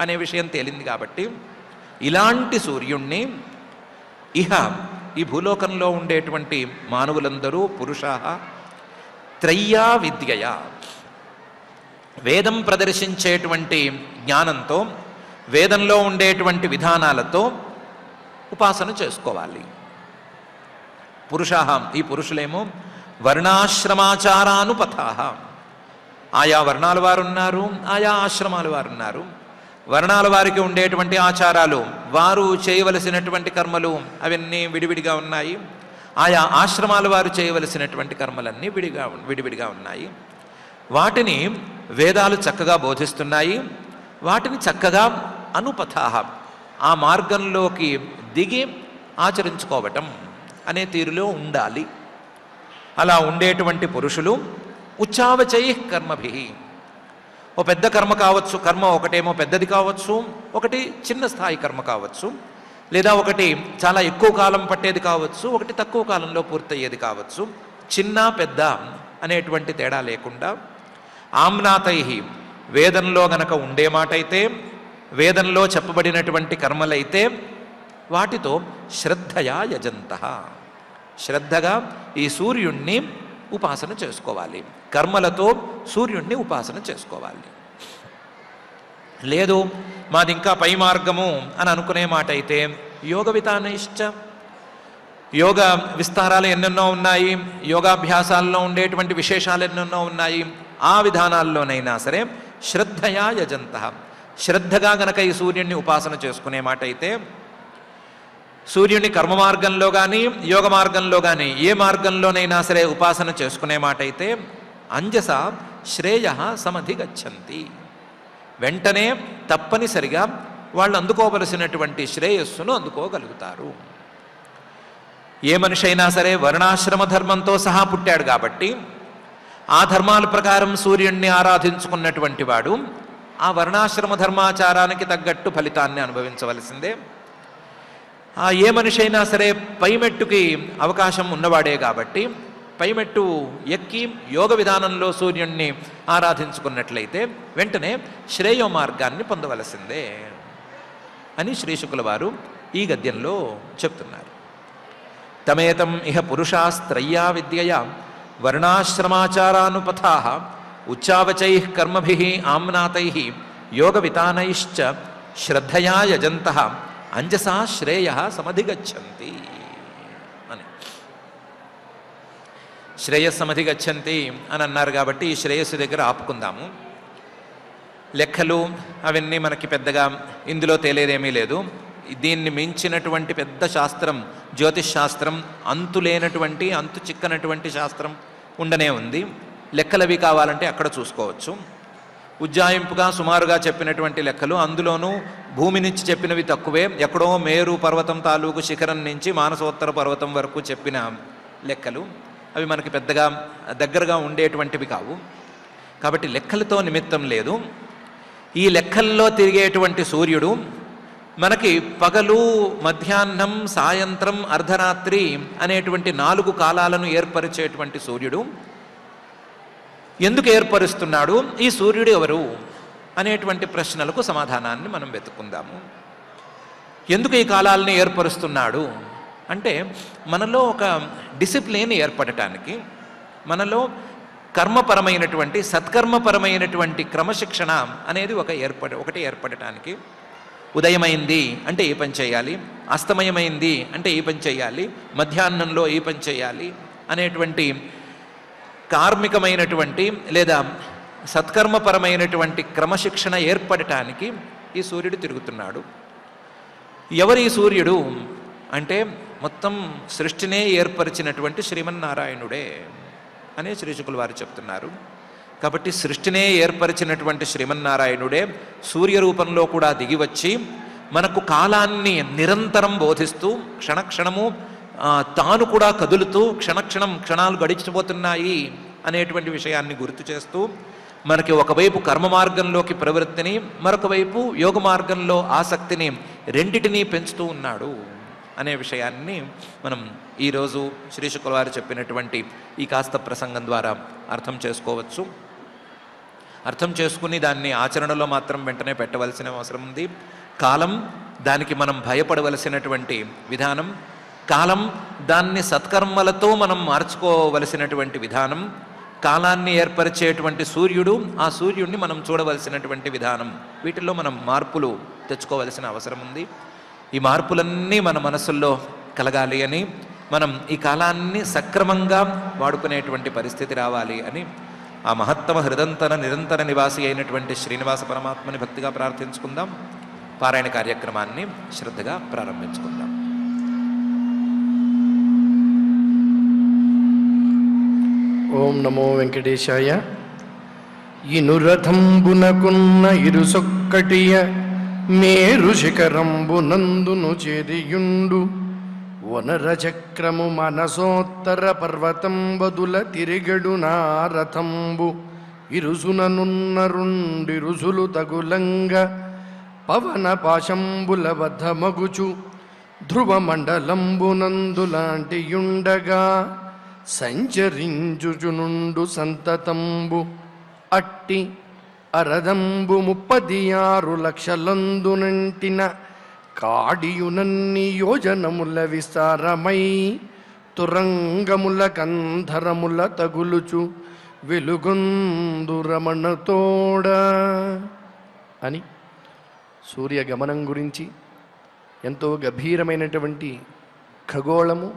అనే విషయం తేలింది. కాబట్టి ఇలాంటి సూర్యుణ్ణి ఇహ, ఈ భూలోకంలో ఉండేటువంటి మానవులందరూ పురుషాః త్రయ్యా విద్యయా, వేదం ప్రదర్శించేటువంటి జ్ఞానంతో, వేదంలో ఉండేటువంటి విధానాలతో ఉపాసన చేసుకోవాలి. పురుషాః, ఈ పురుషులేమో వర్ణాశ్రమాచారానుపథాః, ఆయా వర్ణాల వారు ఉన్నారు, ఆయా ఆశ్రమాల వారు ఉన్నారు. వర్ణాల వారికి ఉండేటువంటి ఆచారాలు, వారు చేయవలసినటువంటి కర్మలు అవన్నీ విడివిడిగా ఉన్నాయి. ఆయా ఆశ్రమాల వారు చేయవలసినటువంటి కర్మలన్నీ విడివిడిగా ఉన్నాయి. వాటిని వేదాలు చక్కగా బోధిస్తున్నాయి. వాటిని చక్కగా అనుపథాః, ఆ మార్గంలోకి దిగి ఆచరించుకోవటం అనే తీరులో ఉండాలి. అలా ఉండేటువంటి పురుషులు ఉచ్చావచైః కర్మభిః, ఓ పెద్ద కర్మ కావచ్చు, కర్మ ఒకటేమో పెద్దది కావచ్చు, ఒకటి చిన్న స్థాయి కర్మ కావచ్చు, లేదా ఒకటి చాలా ఎక్కువ కాలం పట్టేది కావచ్చు, ఒకటి తక్కువ కాలంలో పూర్తయ్యేది కావచ్చు. చిన్న పెద్ద అనేటువంటి తేడా లేకుండా ఆమ్నాతై వేదంలో గనక ఉండే మాట అయితే, వేదంలో చెప్పబడినటువంటి కర్మలైతే వాటితో శ్రద్ధయా యజంతః, శ్రద్ధగా ఈ సూర్యుణ్ణి ఉపాసన చేసుకోవాలి. కర్మలతో సూర్యుణ్ణి ఉపాసన చేసుకోవాలి. లేదు మాది ఇంకా పై మార్గము అని అనుకునే మాట అయితే యోగ విధానైశ్చ, యోగ విస్తారాలు ఎన్నెన్నో ఉన్నాయి, యోగాభ్యాసాల్లో ఉండేటువంటి విశేషాలు ఎన్నెన్నో ఉన్నాయి. ఆ విధానాల్లోనైనా సరే శ్రద్ధయా యజంతః, శ్రద్ధగా గనక ఈ సూర్యుడిని ఉపాసన చేసుకునే మాట అయితే, సూర్యుని కర్మ మార్గంలో కానీ యోగ మార్గంలో కానీ ఏ మార్గంలోనైనా సరే ఉపాసన చేసుకునే మాట అయితే అంజస శ్రేయ సమధిగచ్చంతి, వెంటనే తప్పనిసరిగా వాళ్ళు అందుకోవలసినటువంటి శ్రేయస్సును అందుకోగలుగుతారు. ఏ మనిషి అయినా సరే వర్ణాశ్రమ ధర్మంతో సహా పుట్టాడు కాబట్టి ఆ ధర్మాల ప్రకారం సూర్యుణ్ణి ఆరాధించుకున్నటువంటి వాడు ఆ వర్ణాశ్రమ ధర్మాచారానికి తగ్గట్టు ఫలితాన్ని అనుభవించవలసిందే. ఏ మనిషి అయినా సరే పైమెట్టుకి అవకాశం ఉన్నవాడే కాబట్టి పైమెట్టు ఎక్కి యోగ విధానంలో సూర్యుణ్ణి ఆరాధించుకున్నట్లయితే వెంటనే శ్రేయో మార్గాన్ని పొందవలసిందే అని శ్రీ శుకుల వారు ఈ గద్యంలో చెప్తున్నారు. తమేతం ఇహ పురుషాస్త్రయ్యా విద్యయా వర్ణాశ్రమాచారానుపథా ఉచ్చావచై కర్మభి ఆమ్నాతై యోగ వితానైశ్చ శ్రద్ధయా యజంతః అంజసా శ్రేయ సమధిగచ్చంతి అని. శ్రేయస్సమధిగచ్చంతి అని అన్నారు కాబట్టి ఈ శ్రేయస్సు దగ్గర ఆపుకుందాము. లెక్కలు అవన్నీ మనకి పెద్దగా ఇందులో తేలేదేమీ లేదు. దీన్ని మించినటువంటి పెద్ద శాస్త్రం జ్యోతిష్ శాస్త్రం, అంతు చిక్కనటువంటి శాస్త్రం ఉండనే ఉంది. లెక్కలవి కావాలంటే అక్కడ చూసుకోవచ్చు. ఉజ్జాయింపుగా సుమారుగా చెప్పినటువంటి లెక్కలు, అందులోనూ భూమి నుంచి చెప్పినవి తక్కువే. ఎక్కడో మేరు పర్వతం తాలూకు శిఖరం నుంచి మానసోత్తర పర్వతం వరకు చెప్పిన లెక్కలు అవి మనకి పెద్దగా దగ్గరగా ఉండేటువంటివి కావు. కాబట్టి లెక్కలతో నిమిత్తం లేదు. ఈ లెక్కల్లో తిరిగేటువంటి సూర్యుడు మనకి పగలు, మధ్యాహ్నం, సాయంత్రం, అర్ధరాత్రి అనేటువంటి 4 కాలాలను ఏర్పరిచేటువంటి సూర్యుడు ఎందుకు ఏర్పరుస్తున్నాడు, ఈ సూర్యుడు ఎవరు అనేటువంటి ప్రశ్నలకు సమాధానాన్ని మనం వెతుక్కుందాము. ఎందుకు ఈ కాలాలని ఏర్పరుస్తున్నాడు అంటే మనలో ఒక డిసిప్లిన్ ఏర్పడటానికి, మనలో కర్మపరమైనటువంటి సత్కర్మపరమైనటువంటి క్రమశిక్షణ అనేది ఒకటి ఏర్పడటానికి. ఉదయమైంది అంటే ఈ పని చేయాలి, అస్తమయమైంది అంటే ఈ పని చేయాలి, మధ్యాహ్నంలో ఈ పని చేయాలి అనేటువంటి కార్మికమైనటువంటి లేదా సత్కర్మపరమైనటువంటి క్రమశిక్షణ ఏర్పడటానికి ఈ సూర్యుడు తిరుగుతున్నాడు. ఎవరి సూర్యుడు అంటే మొత్తం సృష్టినే ఏర్పరిచినటువంటి శ్రీమన్నారాయణుడే అని శ్రీ శుకుల వారు చెప్తున్నారు. కాబట్టి సృష్టినే ఏర్పరిచినటువంటి శ్రీమన్నారాయణుడే సూర్య రూపంలో కూడా దిగివచ్చి మనకు కాలాన్ని నిరంతరం బోధిస్తూ క్షణక్షణము తాను కూడా కదులుతూ క్షణాలు గడిచిపోతున్నాయి అనేటువంటి విషయాన్ని గుర్తు చేస్తూ మనకి ఒకవైపు కర్మ మార్గంలోకి ప్రవృత్తిని, మరొక వైపు యోగ మార్గంలో ఆసక్తిని రెండిటినీ పెంచుతూ ఉన్నాడు అనే విషయాన్ని మనం ఈరోజు శ్రీ శుకుల వారు చెప్పినటువంటి ఈ కాస్త ప్రసంగం ద్వారా అర్థం చేసుకోవచ్చు. అర్థం చేసుకుని దాన్ని ఆచరణలో మాత్రం వెంటనే పెట్టవలసిన అవసరం ఉంది. కాలం దానికి మనం భయపడవలసినటువంటి విధానం, కాలం దాన్ని సత్కర్మలతో మనం మార్చుకోవలసినటువంటి విధానం, కాలాన్ని ఏర్పరిచేటువంటి సూర్యుడు, ఆ సూర్యుడిని మనం చూడవలసినటువంటి విధానం, వీటిల్లో మనం మార్పులు తెచ్చుకోవలసిన అవసరం ఉంది. ఈ మార్పులన్నీ మన మనసుల్లో కలగాలి అని, మనం ఈ కాలాన్ని సక్రమంగా వాడుకునేటువంటి పరిస్థితి రావాలి అని ఆ మహత్తమ హృదంతర నిరంతర నివాసి అయినటువంటి శ్రీనివాస పరమాత్మని భక్తిగా ప్రార్థించుకుందాం. పారాయణ కార్యక్రమాన్ని శ్రద్ధగా ప్రారంభించుకుందాం. ఓం నమో వెంకటేశాయ. ఇనురథంబునకున్న ఇరుసొక్కటియ మేరు శిఖరంబునందును చేరియుండు వనర చక్రము మనసోత్తర పర్వతం బదుల తిరిగడు నారథంబు ఇరుసుననున్న రుసులు తగులంగ పవన పాశంబుల బద్ధమగుచు ధ్రువ మండలంబునందులాంటియుండగా సంచరించుచునుండు సంతతంబు అట్టి అరదంబు 36 లక్షలందునంటిన కాడియునన్ని యోజనముల విస్తారమై తురంగముల కంధరముల తగులుచు వెలుగొందు రమణతోడ అని సూర్యగమనం గురించి, ఎంతో గంభీరమైనటువంటి ఖగోళము,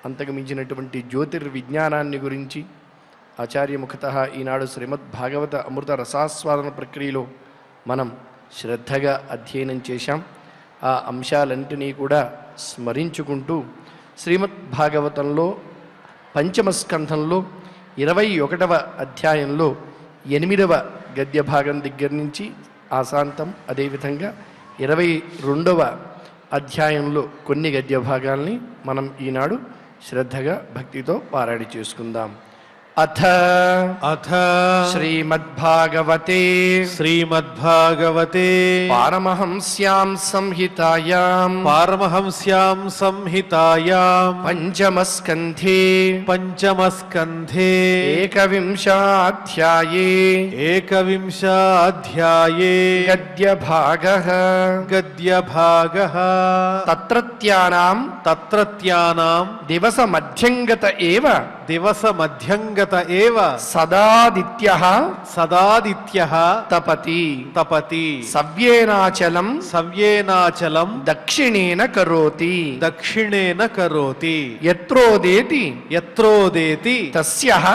అంతకు మించినటువంటి జ్యోతిర్విజ్ఞానాన్ని గురించి ఆచార్యముఖతః ఈనాడు శ్రీమద్భాగవత అమృత రసాస్వాదన ప్రక్రియలో మనం శ్రద్ధగా అధ్యయనం చేశాం. ఆ అంశాలన్నింటినీ కూడా స్మరించుకుంటూ శ్రీమద్భాగవతంలో పంచమ స్కంధంలో 21వ అధ్యాయంలో 8వ గద్య భాగం దగ్గర నుంచి ఆశాంతం, అదేవిధంగా 22వ అధ్యాయంలో కొన్ని గద్య భాగాల్ని మనం ఈనాడు శ్రద్ధగా భక్తితో పారాయణ చేసుకుందాం. అథ శ్రీమద్భాగవతే పారమహంస్యాం సంహితాయాం పంచమస్కంధే ఏకవింశాధ్యాయే గద్యభాగః తత్రత్యానాం దివసమధ్యంగత ఏవ సదాదిత్యః తపతి సవ్యేనాచలం దక్షిణేన కరోతి యత్రోదేతి తస్యః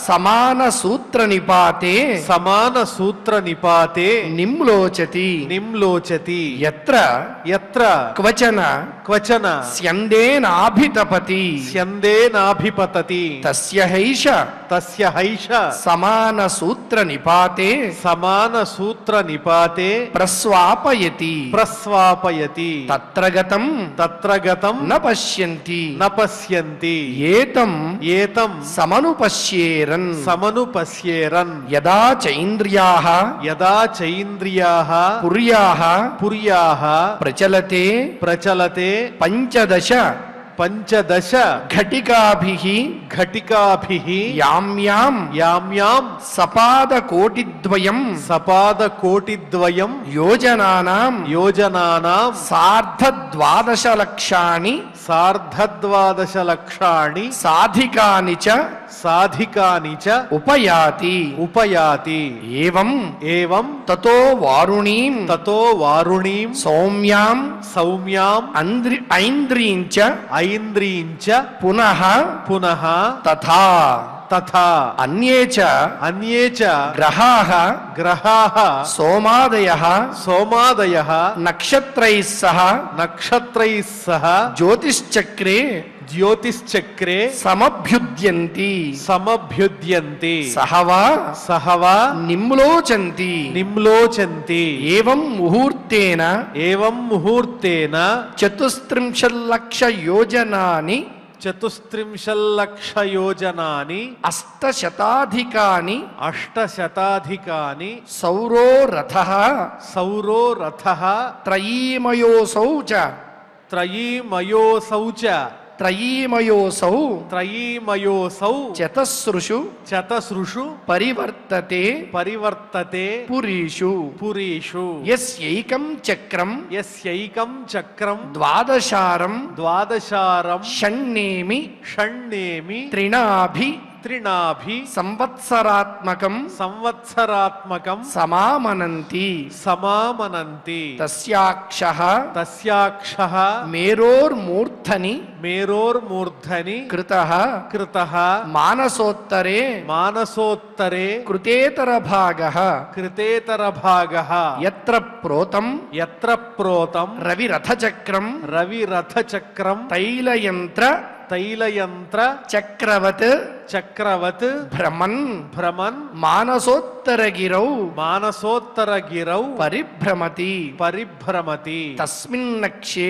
సమాన సూత్ర నిపాతే నిమ్లోచతి యత్ర క్వచన స్యందేనాభిపతతి తస్య హైష సమాన సూత్ర నిపాతే ప్రస్వాపయతి తత్ర గతం న పశ్యంతి ఏతం సమనుపశ్యేరన్ యదా చైంద్రియాః పుర్యాః ప్రచలతే పంచదశ ఘటికాభిః యామ్యాం సపాదకోటిద్వయం యోజనానాం సార్ధద్వాదశలక్షాణి సాధికాని చ ఉపయాతి ఏవం తతో వారుణీం సౌమ్యాం ఐంద్రీంచ పునః తథా అన్యే చ గ్రహాః సోమాదయః నక్షత్రైః సహ జ్యోతిశ్చక్రే సమభ్యుద్యంతి సహవా నిమ్లోచంతి ఏవం ముహూర్తేన 34 యోజనాని అష్టశతాధికాని సౌరో రథః త్రయీమయోసౌ చతసృషు పరివర్తతే పురీషు యస్యైకం చక్రం ద్వాదశారం షణ్ణేమి త్రిణాభి సంవత్సరాత్మకం సమామనంతి తస్యాక్షః మేరోర్మూర్ధని కృతః మానసోత్తరే కృతేతర భాగః యత్ర ప్రోతం రవిరథచక్రం తైలయంత్ర చక్రవత్ భ్రమన్ మానసోత్తరగిరౌ పరిభ్రమతి తస్మిన్నక్షే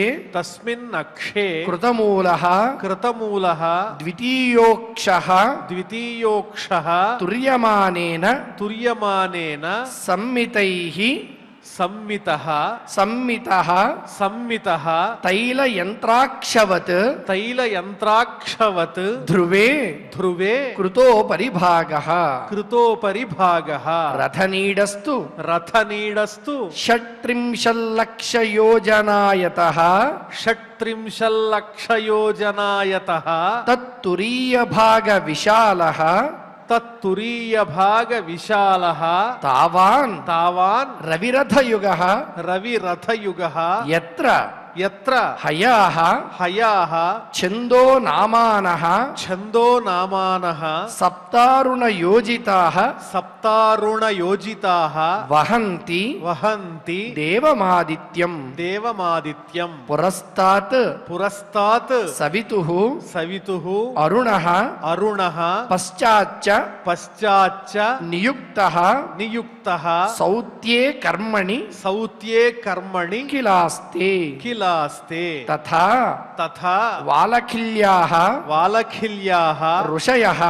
కృతమూలః ద్వితీయోక్షః తుర్యమానేన సంమితైః సంమితః సంమితః సంమితః తైలయంత్రాక్షవత్ తైలయంత్రాక్షవత్ ధ్రువే ధ్రువే కృతోపరి భాగః కృతోపరి భాగః రథనీడస్తు రథనీడస్తు షట్త్రింశల్లక్షయోజనాయతః షట్త్రింశల్లక్షయోజనాయతః తత్తురీయభాగ విశాలః తత్తురీయభాగ విశాలః తావాన్ తావాన్ రవిరథయుగః రవిరథయుగః యత్ర యత్ర హయాః హయాః ఛందో నామానః ఛందో నామానః సప్తారుణయోజితాః సప్తారుణయోజితాః వహంతి వహంతి దేవమాదిత్యం దేవమాదిత్యం పురస్తాత్ పురస్తాత్ సవితుః సవితుః అరుణః అరుణః పశ్చాచ్చ పశ్చాచ్చ నియుక్తః నియుక్తః సౌత్యే కర్మణి సౌత్యే కర్మణి కిలాస్తే కిలాస్తే తథా తథా వాలఖిల్యాః వాలఖిల్యాః ఋషయః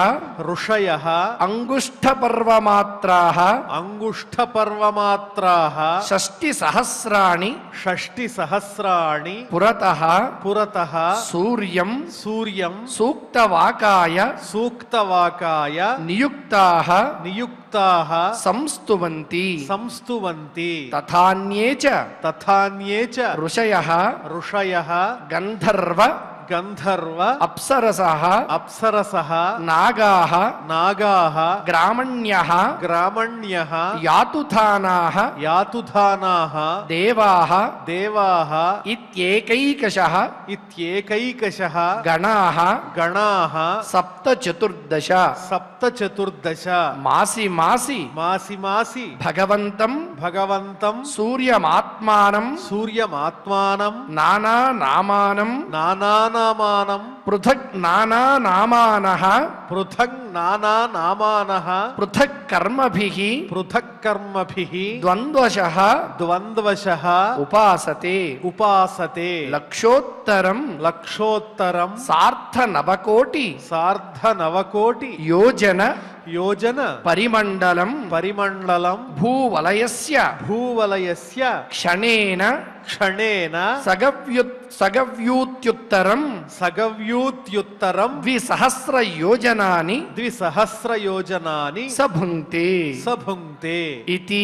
ఋషయః అంగుష్ఠపర్వమాత్రాః అంగుష్ఠపర్వమాత్రాః షష్టిసహస్రాణి షష్టిసహస్రాణి పురతః పురతః సూర్యం సూర్యం సూక్తవాకాయ సూక్తవాకాయ నియుక్తాః నియుక్తాః సంస్తువంతి సంస్తువంతి తథాన్యే చ ఋషయః ఋషయః గంధర్వ గంధర్వ అప్సరసః అప్సరసః నాగాః నాగాః గ్రామణ్యః గ్రామణ్యః యాతుధానాః యాతుధానాః దేవాః దేవాః ఇత్యేకైకశః ఇత్యేకైకశః గణాః గణాః సప్తచతుర్దశ సప్తచతుర్దశ మాసి మాసి మాసి మాసి భగవంతం భగవంతం సూర్యమాత్మానం సూర్యమాత్మానం నానా నామానం నానా నామానం పృథక్ నానా నామానః పృథక్ నానా నామానః పృథక్ కర్మభిః పృథక్ కర్మభిః ద్వంద్వశః ద్వంద్వశః ఉపాసతే ఉపాసతే లక్షోత్తరం లక్షోత్తరం సార్ధనవకోటి సార్ధనవకోటి యోజన యోజన పరిమండలం పరిమండలం భూవలయస్య భూవలయస్య క్షణేన క్షణేన సగవ్యూత్యుత్తరం సగవ్యూత్యుత్తరం ద్విసహస్రయోజనాని ద్విసహస్రయోజనాని సభుంక్తే సభుంక్తే ఇతి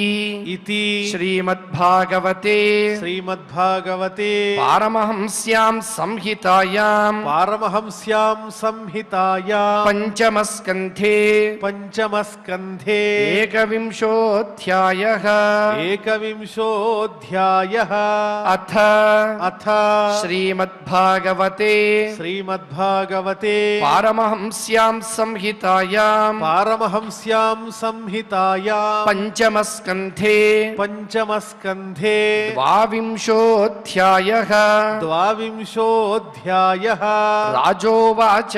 ఇతి శ్రీమద్భాగవతే శ్రీమద్భాగవతే పారమహంస్యాం సంహితాయాం పారమహంస్యాం సంహితాయాం పంచమస్కంధే పంచమస్కంధే ఏకవింశోऽధ్యాయః ఏకవింశోऽధ్యాయః అథ అథ శ్రీమద్భాగవతే శ్రీమద్భాగవతే పారమహంస్యాం సంహితాయాం పారమహంస్యాం సంహితాయాం పంచమస్కంధే పంచమస్కంధే ద్వావింశోऽధ్యాయః ద్వావింశోऽధ్యాయః రాజోవాచ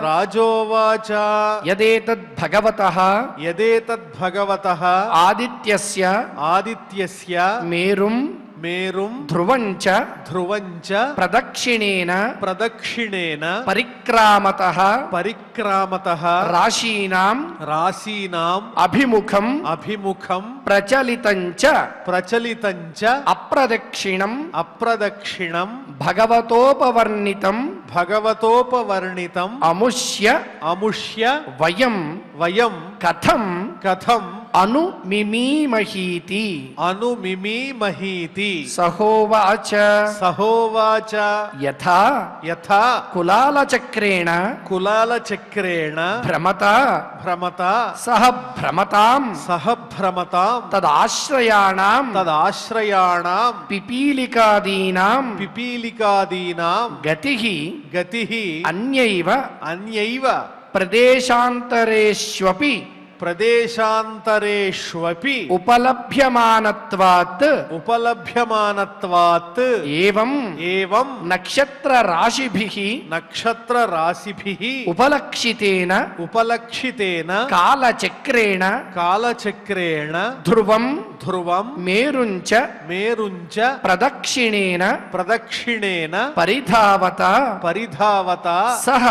రాజోవాచ యదేతద్భగవతః యదేతద్భగవతః ఆదిత్యస్య ఆదిత్యస్య మేరుం మేరుం ధ్రువంచ ధ్రువంచ ప్రదక్షిణేన ప్రదక్షిణేన పరిక్రామతః పరిక్రామతః రాశీనాం రాశీనాం అభిముఖం అభిముఖం ప్రచలితంచ ప్రచలితంచ అప్రదక్షిణం అప్రదక్షిణం భగవతోపవర్ణితం భగవతోపవర్ణితం అముష్య అముష్య వయం వయం కథం కథం అనుమిమీమహీతి అనుమిమీమహీతి సహోవాచ సహోవాచ యథా యథా కులాలచక్రేణ కులాలచక్రేణ భ్రమత భ్రమత సహ భ్రమతాం సహ భ్రమతాం తదాశ్రయాణాం తదాశ్రయాణాం పిపీలికాదీనాం పిపీలికాదీనాం గతిః గతిః అన్యైవ అన్యైవ ప్రదేశాంతరేష్వపి ప్రదేశాంతరేష్వపి ఉపలభ్యమానత్వాత్ ఉపలభ్యమానత్వాత్ ఏవం ఏవం నక్షత్ర రాశిభిః నక్షత్ర రాశిభిః ఉపలక్షితేన ఉపలక్షితేన కాలచక్రేణ కాలచక్రేణ ధ్రువం ధ్రువం మేరుంచ మేరుంచ ప్రదక్షిణేన ప్రదక్షిణేన పరిధావత పరిధావత సహ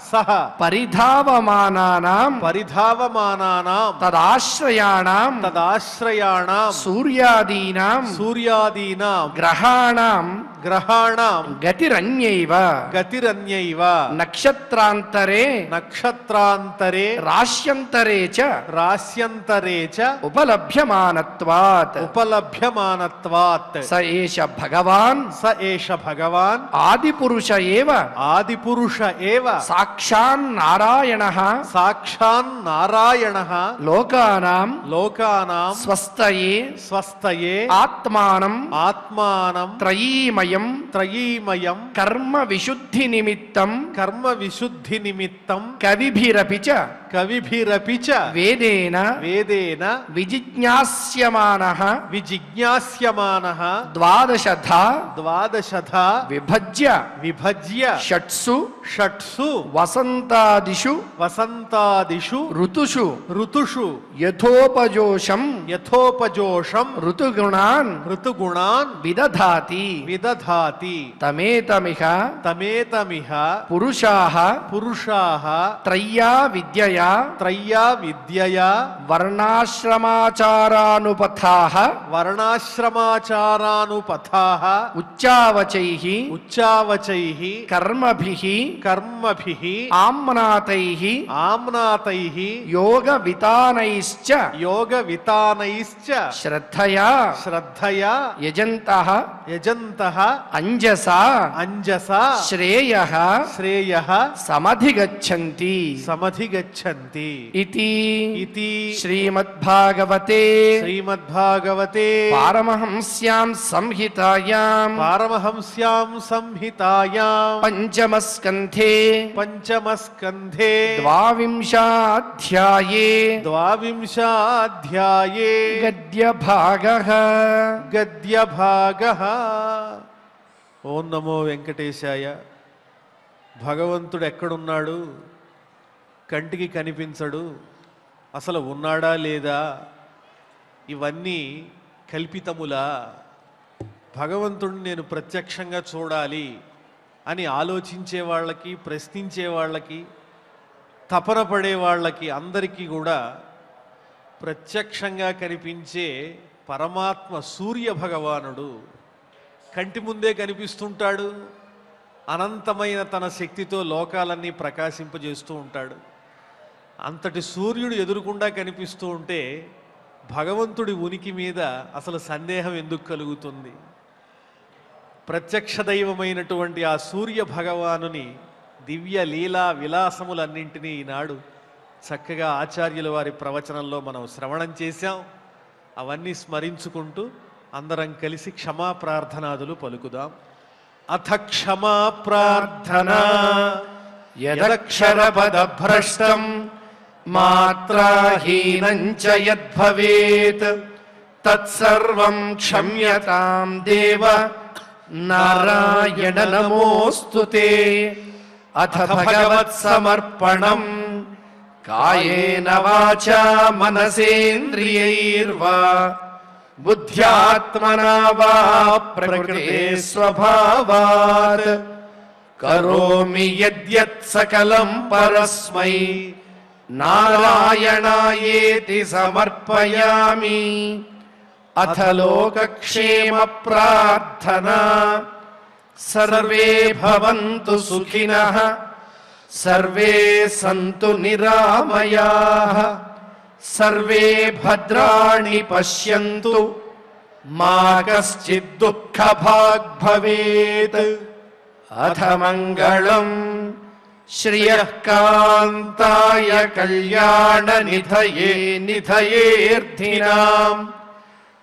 సహ పరిధావమానానాం పరిధావమానానాం లక్షణానాం తదాశ్రయాణాం సూర్యాదీనాం గ్రహాణాం గతిరన్యైవ నక్షత్రాంతరే రాశ్యంతరే చ ఉపలభ్యమానత్వాత్ స ఏష భగవాన్ ఆదిపురుష ఏవ సాక్షాన్నారాయణః లోకానాం స్వస్థయే ఆత్మానం త్రయీమయం కర్మ విశుద్ధి నిమిత్తం కవిభిరపి చ వేదేన విజిజ్ఞాస్యమానః ద్వాదశధా విభజ్య షట్సు వసంతాదిషు ఋతుషు యథోపజోషం ఋతుగుణాన్ విదధాతి తమేతమిహ పురుషాః త్రయ్యా విద్యయా వర్ణాశ్రమాచారానుపథాః ఉచ్చావచైః కర్మభిః ఆమ్నాతైః యోగ వితానైశ్చ శ్రద్ధయా యజంతః అంజసా శ్రేయః సమధిగచ్చంతి ఇతి శ్రీమద్భాగవతే పారమహంస్యాం సంహితాయాం పంచమస్కంధే ద్వావింశాధ్యాయే గద్యభాగః. ఓం నమో వెంకటేశాయ. భగవంతుడు ఎక్కడున్నాడు? కంటికి కనిపించడు. అసలు ఉన్నాడా లేదా? ఇవన్నీ కల్పితములా? భగవంతుడిని నేను ప్రత్యక్షంగా చూడాలి అని ఆలోచించే వాళ్ళకి, ప్రశ్నించే వాళ్ళకి, తపన పడే వాళ్ళకి అందరికీ కూడా ప్రత్యక్షంగా కనిపించే పరమాత్మ సూర్య భగవానుడు కంటి ముందే కనిపిస్తుంటాడు. అనంతమైన తన శక్తితో లోకాలన్నీ ప్రకాశింపజేస్తూ ఉంటాడు. అంతటి సూర్యుడు ఎదురుకుండా కనిపిస్తూ ఉంటే భగవంతుడి ఉనికి మీద అసలు సందేహం ఎందుకు కలుగుతుంది? ప్రత్యక్ష దైవమైనటువంటి ఆ సూర్య భగవానుని దివ్య లీలా విలాసములన్నింటినీ ఈనాడు చక్కగా ఆచార్యుల వారి ప్రవచనంలో మనం శ్రవణం చేశాం. అవన్నీ స్మరించుకుంటూ అందరం కలిసి క్షమా ప్రార్థనాదులు పలుకుదాం. అథ క్షమా ప్రార్థనా. యదక్షరపదభ్రష్టం మాత్రాహీనం చ యద్భవేత్ తత్సర్వం క్షమ్యతాం దేవ నారాయణ నమోస్తుతే. అథ భగవత్సమర్పణం కాయేన వాచా మనసేంద్రియైర్వా బుద్ధ్యాత్మనా వా ప్రకృతే స్వభావాత్ కరోమి యద్యత్ సకలం పరస్మై నారాయణాయేతి సమర్పయామి. అథ లోకక్షేమ ప్రార్థనా. సర్వే భవంతు సుఖినః సర్వే సంతు నిరామయాః సర్వే భద్రాణి పశ్యంతు మా కశ్చిద్ దుఃఖభాగ్ భవేత్. అథ మంగళం శ్రియః కాంతాయ కళ్యాణ నిధయేర్థినాం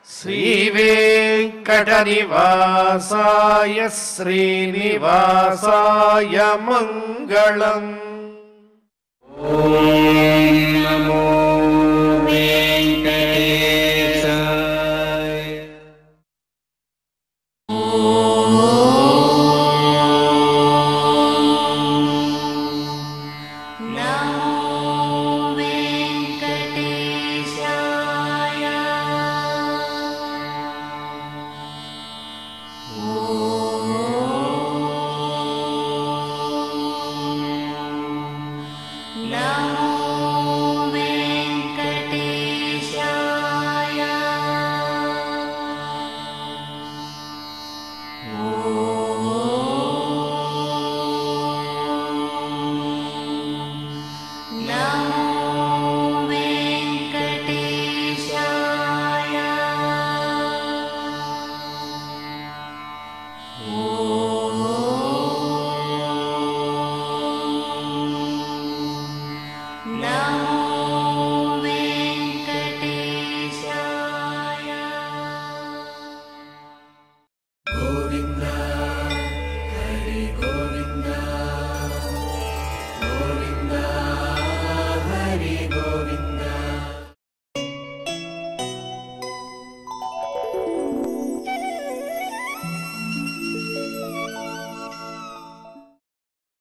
శ్రీవేంకటనివాసాయ శ్రీనివాసాయ మంగళం. ఓం నమో వెంకటేశాయ. నమో వెంకటేశాయ. ఓం